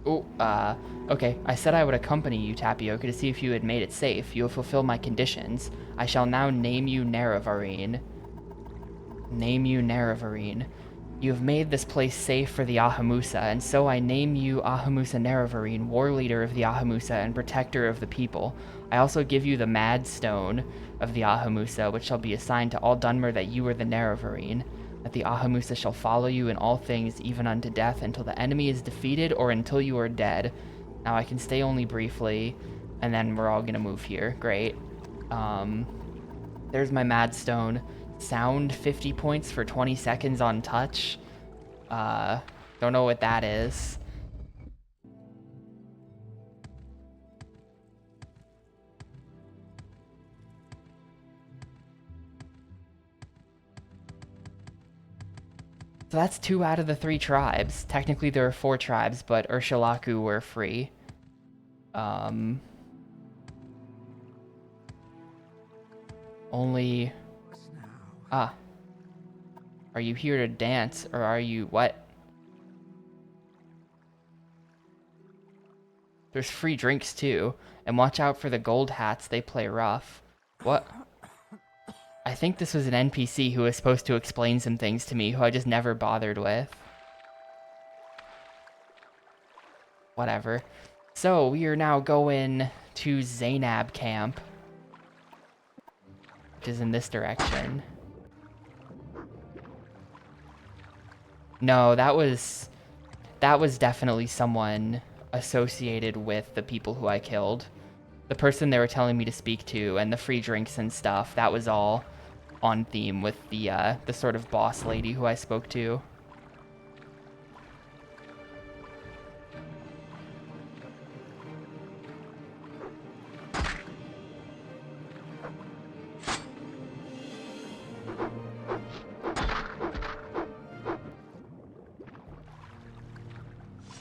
Oh, okay. I said I would accompany you, Tapioca, to see if you had made it safe. You have fulfilled my conditions. I shall now name you Nerevarine. Name you Nerevarine. You have made this place safe for the Ahamusa, and so I name you Ahamusa Nerevarine, war leader of the Ahamusa and protector of the people. I also give you the Mad Stone of the Ahamusa, which shall be assigned to all Dunmer that you are the Nerevarine. That the Ahamusa shall follow you in all things, even unto death, until the enemy is defeated or until you are dead. Now I can stay only briefly, and then we're all gonna move here. Great. There's my Mad Stone. Sound 50 points for 20 seconds on touch. Don't know what that is. So that's 2 out of the 3 tribes. Technically there are 4 tribes, but Urshilaku were free. Only... Ah. Are you here to dance, or are you... what? There's free drinks too. And watch out for the gold hats, they play rough. What? I think this was an NPC who was supposed to explain some things to me who I just never bothered with. Whatever. So, we are now going to Zainab camp, which is in this direction. No, that was definitely someone associated with the people who I killed. The person they were telling me to speak to and the free drinks and stuff, that was all on theme with the sort of boss lady who I spoke to.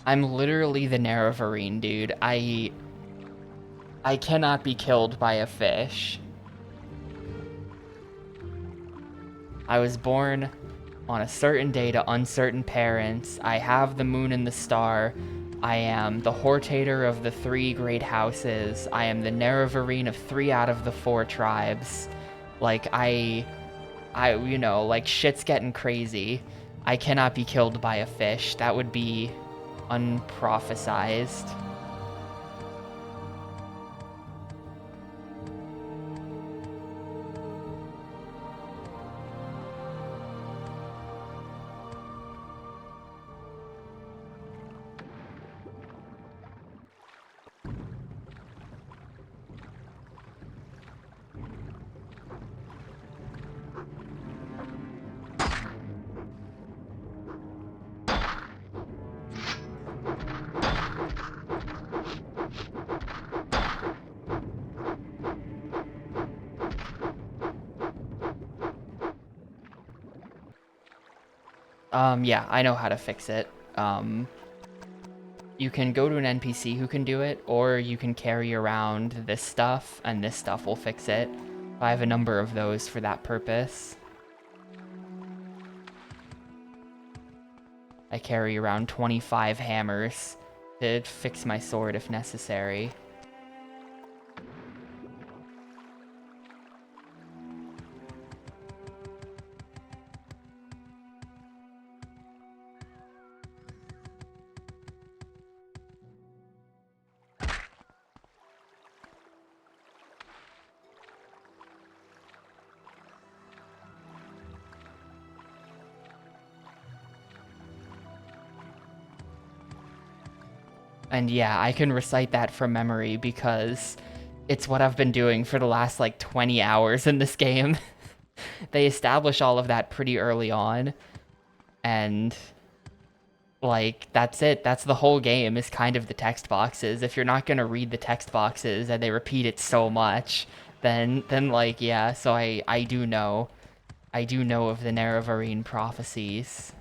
I'm literally the Nerevarine, dude. I cannot be killed by a fish. I was born on a certain day to uncertain parents. I have the moon and the star. I am the Hortator of the 3 great houses. I am the Nerevarine of 3 out of the 4 tribes. Like, you know, like, shit's getting crazy. I cannot be killed by a fish. That would be unprophesized. Yeah, I know how to fix it. You can go to an NPC who can do it, or you can carry around this stuff, and this stuff will fix it. I have a number of those for that purpose. I carry around 25 hammers to fix my sword if necessary. And yeah, I can recite that from memory because it's what I've been doing for the last like 20 hours in this game. They establish all of that pretty early on, and like that's it. That's the whole game, is kind of the text boxes. If you're not gonna read the text boxes and they repeat it so much, then like yeah, so I do know. I do know of the Nerevarine prophecies.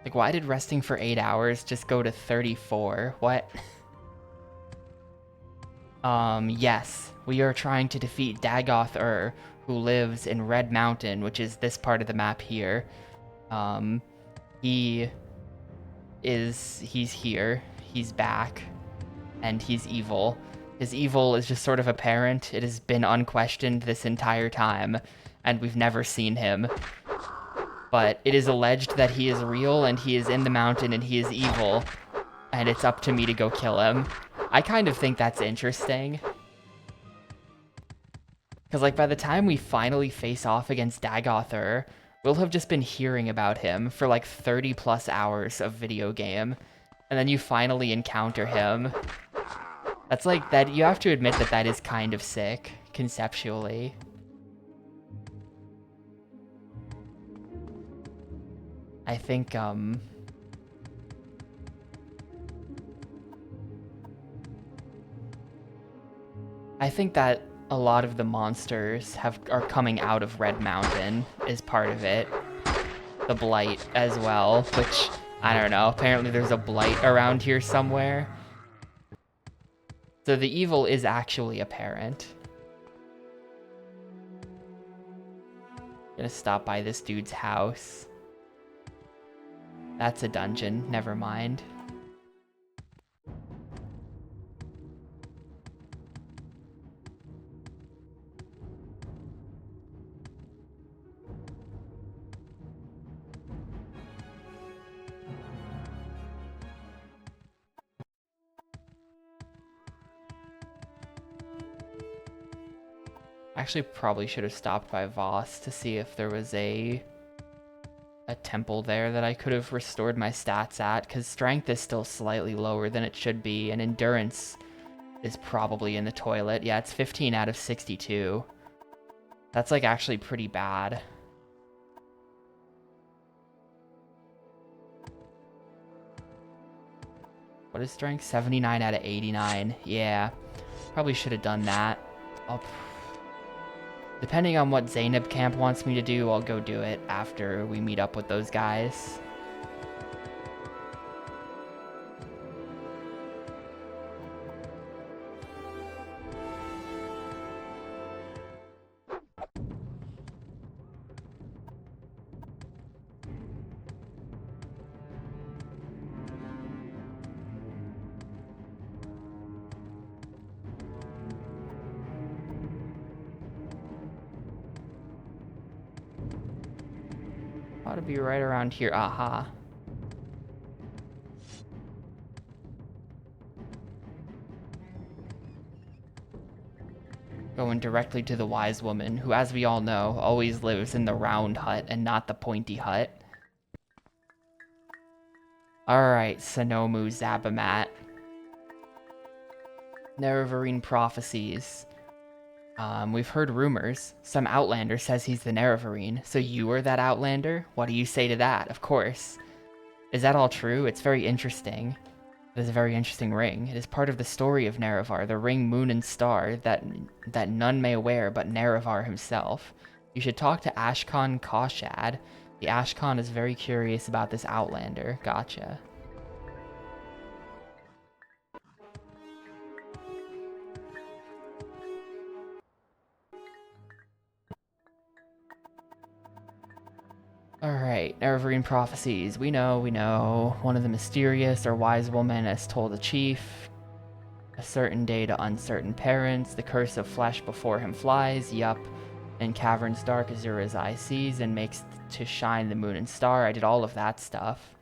Like, why did resting for 8 hours just go to 34? What? Yes. We are trying to defeat Dagoth-ur, who lives in Red Mountain, which is this part of the map here. He's here. He's back. And he's evil. His evil is just sort of apparent. It has been unquestioned this entire time, and we've never seen him. But it is alleged that he is real, and he is in the mountain, and he is evil, and it's up to me to go kill him. I kind of think that's interesting. Because, like, by the time we finally face off against Dagoth-ur, we'll have just been hearing about him for, like, 30 plus hours of video game. And then you finally encounter him. That's like, that. You have to admit that that is kind of sick, conceptually. I think, I think that a lot of the monsters are coming out of Red Mountain is part of it. The blight as well, which, I don't know, apparently there's a blight around here somewhere. So the evil is actually apparent. Gonna stop by this dude's house. That's a dungeon, never mind. Actually, probably should have stopped by Voss to see if there was a temple there that I could have restored my stats at, because strength is still slightly lower than it should be, and endurance is probably in the toilet. Yeah, it's 15 out of 62. That's like actually pretty bad. What is strength? 79 out of 89. Yeah, probably should have done that. Depending on what Zainab Camp wants me to do, I'll go do it after we meet up with those guys. Ought to be right around here. Aha. Going directly to the wise woman, who, as we all know, always lives in the round hut and not the pointy hut. Alright, Sonomu Zabamat. Nerevarine prophecies. We've heard rumors. Some outlander says he's the Nerevarine. So you are that outlander? What do you say to that? Of course. Is that all true? It's very interesting. It is a very interesting ring. It is part of the story of Nerevar, the ring, moon, and star that none may wear but Nerevar himself. You should talk to Ashkan Koshad. The Ashkan is very curious about this outlander. Gotcha. Alright, Nerevarine prophecies. We know. One of the mysterious or wise woman has told the chief. A certain day to uncertain parents. The curse of flesh before him flies. Yup. In caverns dark Azura's eye sees and makes to shine the moon and star. I did all of that stuff.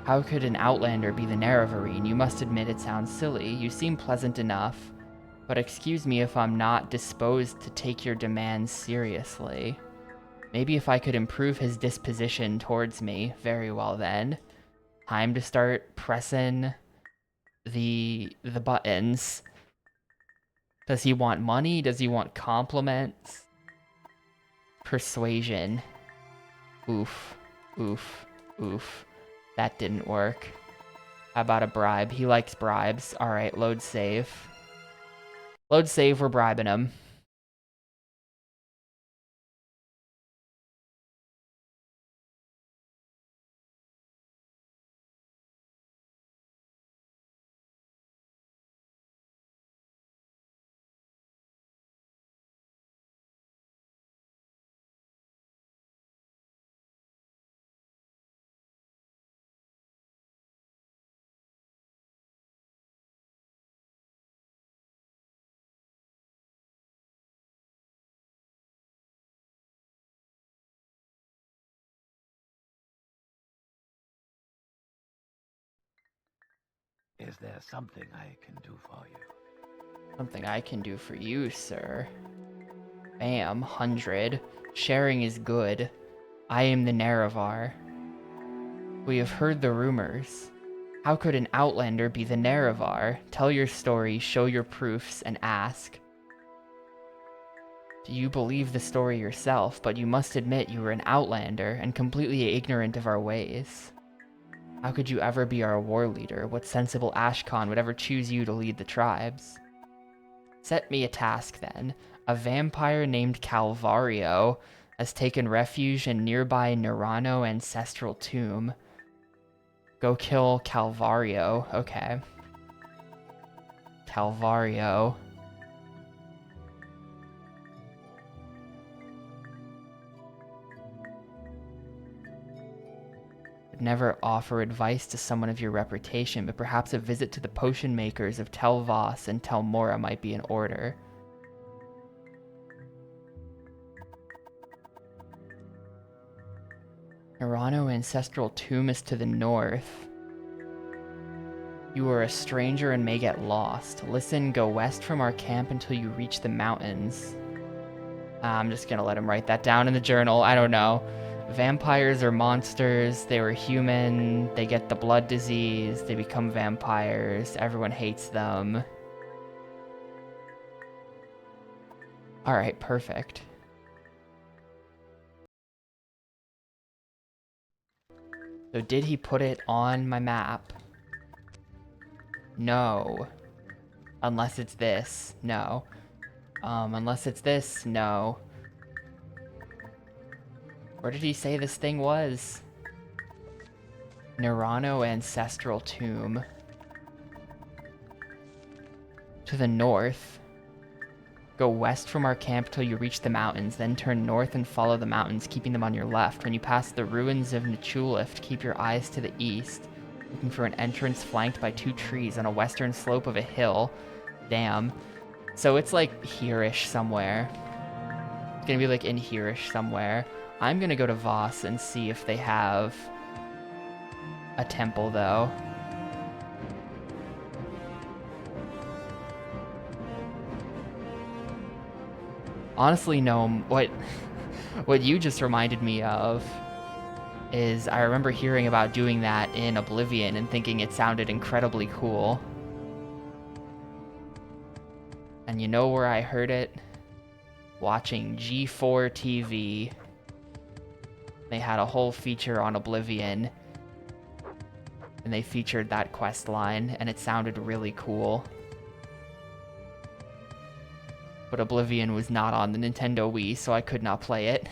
How could an outlander be the Nerevarine? You must admit it sounds silly. You seem pleasant enough. But excuse me if I'm not disposed to take your demands seriously. Maybe if I could improve his disposition towards me, very well then. Time to start pressing the buttons. Does he want money? Does he want compliments? Persuasion. Oof. That didn't work. How about a bribe? He likes bribes. Alright, load save. Load save, we're bribing him. Is there something I can do for you? Something I can do for you, sir. Bam, 100. Sharing is good. I am the Nerevar. We have heard the rumors. How could an outlander be the Nerevar? Tell your story, show your proofs, and ask. Do you believe the story yourself, but you must admit you were an outlander and completely ignorant of our ways. How could you ever be our war leader? What sensible Ashkan would ever choose you to lead the tribes? Set me a task then. A vampire named Calvario has taken refuge in nearby Nerano ancestral tomb. Go kill Calvario. Okay. Calvario. Never offer advice to someone of your reputation, but perhaps a visit to the potion makers of Tel Voss and Tel Mora might be in order. Nerano ancestral tomb is to the north. You are a stranger and may get lost. Listen, go west from our camp until you reach the mountains. I'm just gonna let him write that down in the journal. I don't know. Vampires are monsters. They were human. They get the blood disease. They become vampires. Everyone hates them. Alright, perfect. So did he put it on my map? No. Unless it's this. No. Unless it's this. No. Where did he say this thing was? Nerano ancestral tomb. To the north. Go west from our camp till you reach the mountains, then turn north and follow the mountains, keeping them on your left. When you pass the ruins of Nichulift, keep your eyes to the east, looking for an entrance flanked by 2 trees on a western slope of a hill. Damn. So it's like here-ish somewhere. It's gonna be like in here-ish somewhere. I'm gonna go to Voss and see if they have a temple, though. Honestly, Gnome, what you just reminded me of is I remember hearing about doing that in Oblivion and thinking it sounded incredibly cool. And you know where I heard it? Watching G4 TV. They had a whole feature on Oblivion, and they featured that quest line, and it sounded really cool. But Oblivion was not on the Nintendo Wii, so I could not play it.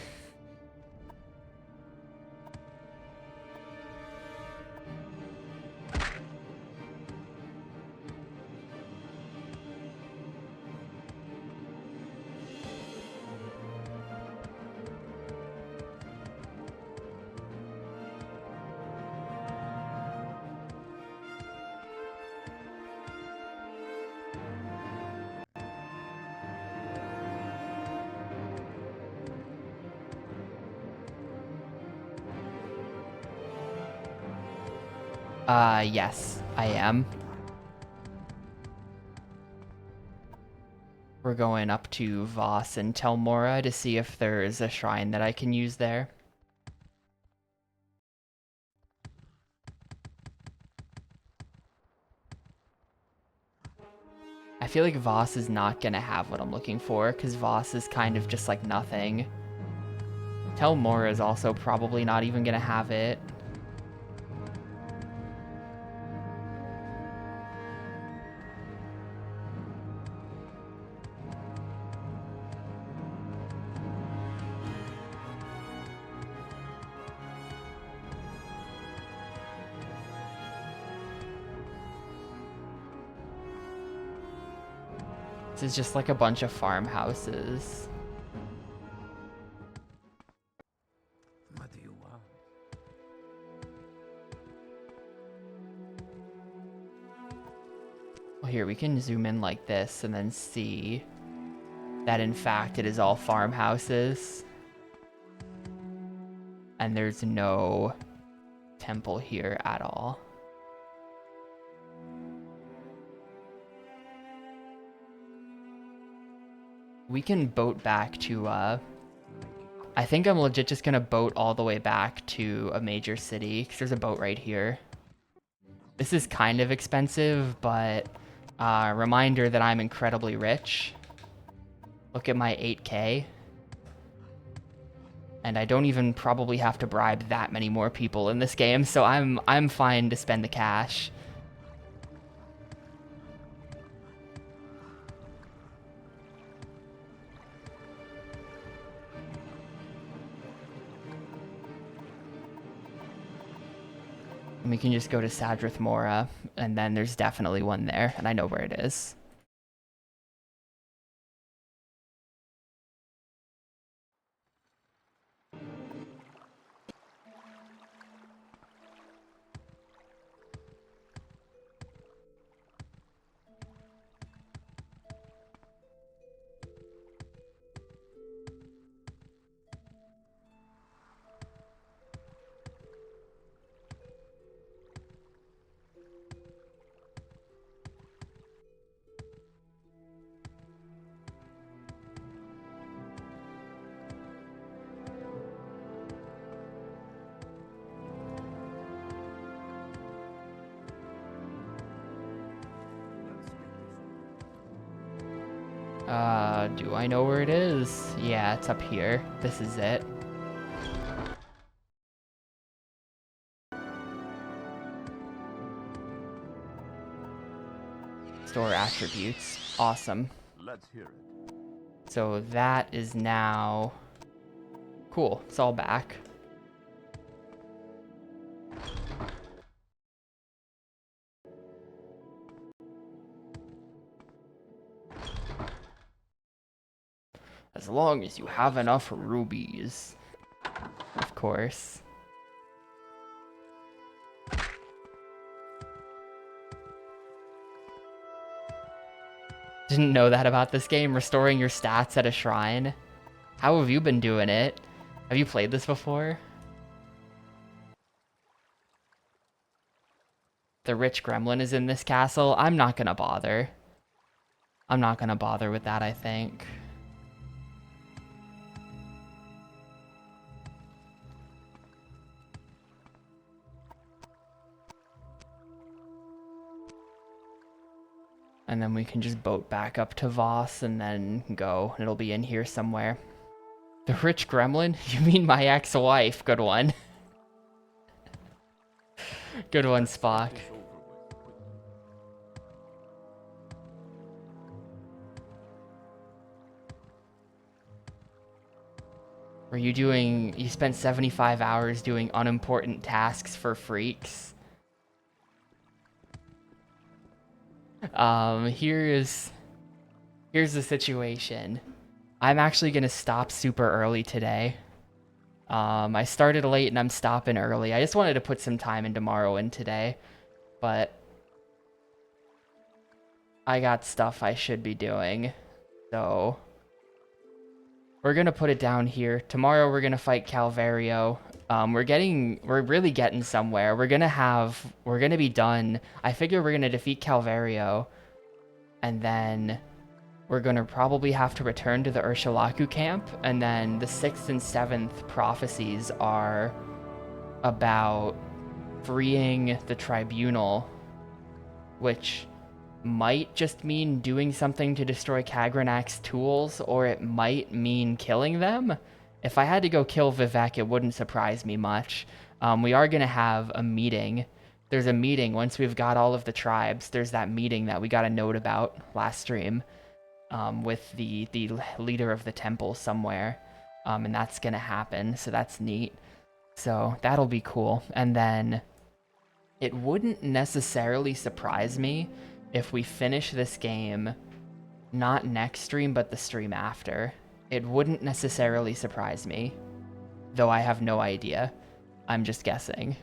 Yes, I am. We're going up to Voss and Tel Mora to see if there's a shrine that I can use there. I feel like Voss is not gonna have what I'm looking for, because Voss is kind of just like nothing. Tel Mora is also probably not even gonna have it. This is just like a bunch of farmhouses. What do you want? Well, here, we can zoom in like this and then see that in fact it is all farmhouses. And there's no temple here at all. We can boat back to, I think I'm legit just gonna boat all the way back to a major city, because there's a boat right here. This is kind of expensive, but reminder that I'm incredibly rich. Look at my 8K. And I don't even probably have to bribe that many more people in this game, so I'm fine to spend the cash. And we can just go to Sadrith Mora, and then there's definitely one there, and I know where it is. Do I know where it is? Yeah, it's up here. This is it. Store attributes. Awesome. Let's hear it. So that is now... Cool, it's all back. As long as you have enough rubies. Of course. Didn't know that about this game, restoring your stats at a shrine. How have you been doing it? Have you played this before? The rich gremlin is in this castle. I'm not gonna bother. I'm not gonna bother with that, I think. And then we can just boat back up to Voss and then go. It'll be in here somewhere. The rich gremlin? You mean my ex-wife? Good one. Good one, Spock. Were you doing... You spent 75 hours doing unimportant tasks for freaks? Here's the situation. I'm actually gonna stop super early today. I started late and I'm stopping early. I just wanted to put some time into Morrowind today, but I got stuff I should be doing, so we're gonna put it down here. Tomorrow we're gonna fight Calvario. We're really getting somewhere. We're gonna be done. I figure we're gonna defeat Calvario, and then we're gonna probably have to return to the Ursulaku camp, and then the 6th and 7th prophecies are about freeing the tribunal, which might just mean doing something to destroy Kagranak's tools, or it might mean killing them. If I had to go kill Vivek, it wouldn't surprise me much. We are going to have a meeting. There's a meeting once we've got all of the tribes. There's that meeting that we got a note about last stream with the leader of the temple somewhere. And that's going to happen, so that's neat. So that'll be cool. And then it wouldn't necessarily surprise me if we finish this game, not next stream, but the stream after. It wouldn't necessarily surprise me, though I have no idea. I'm just guessing.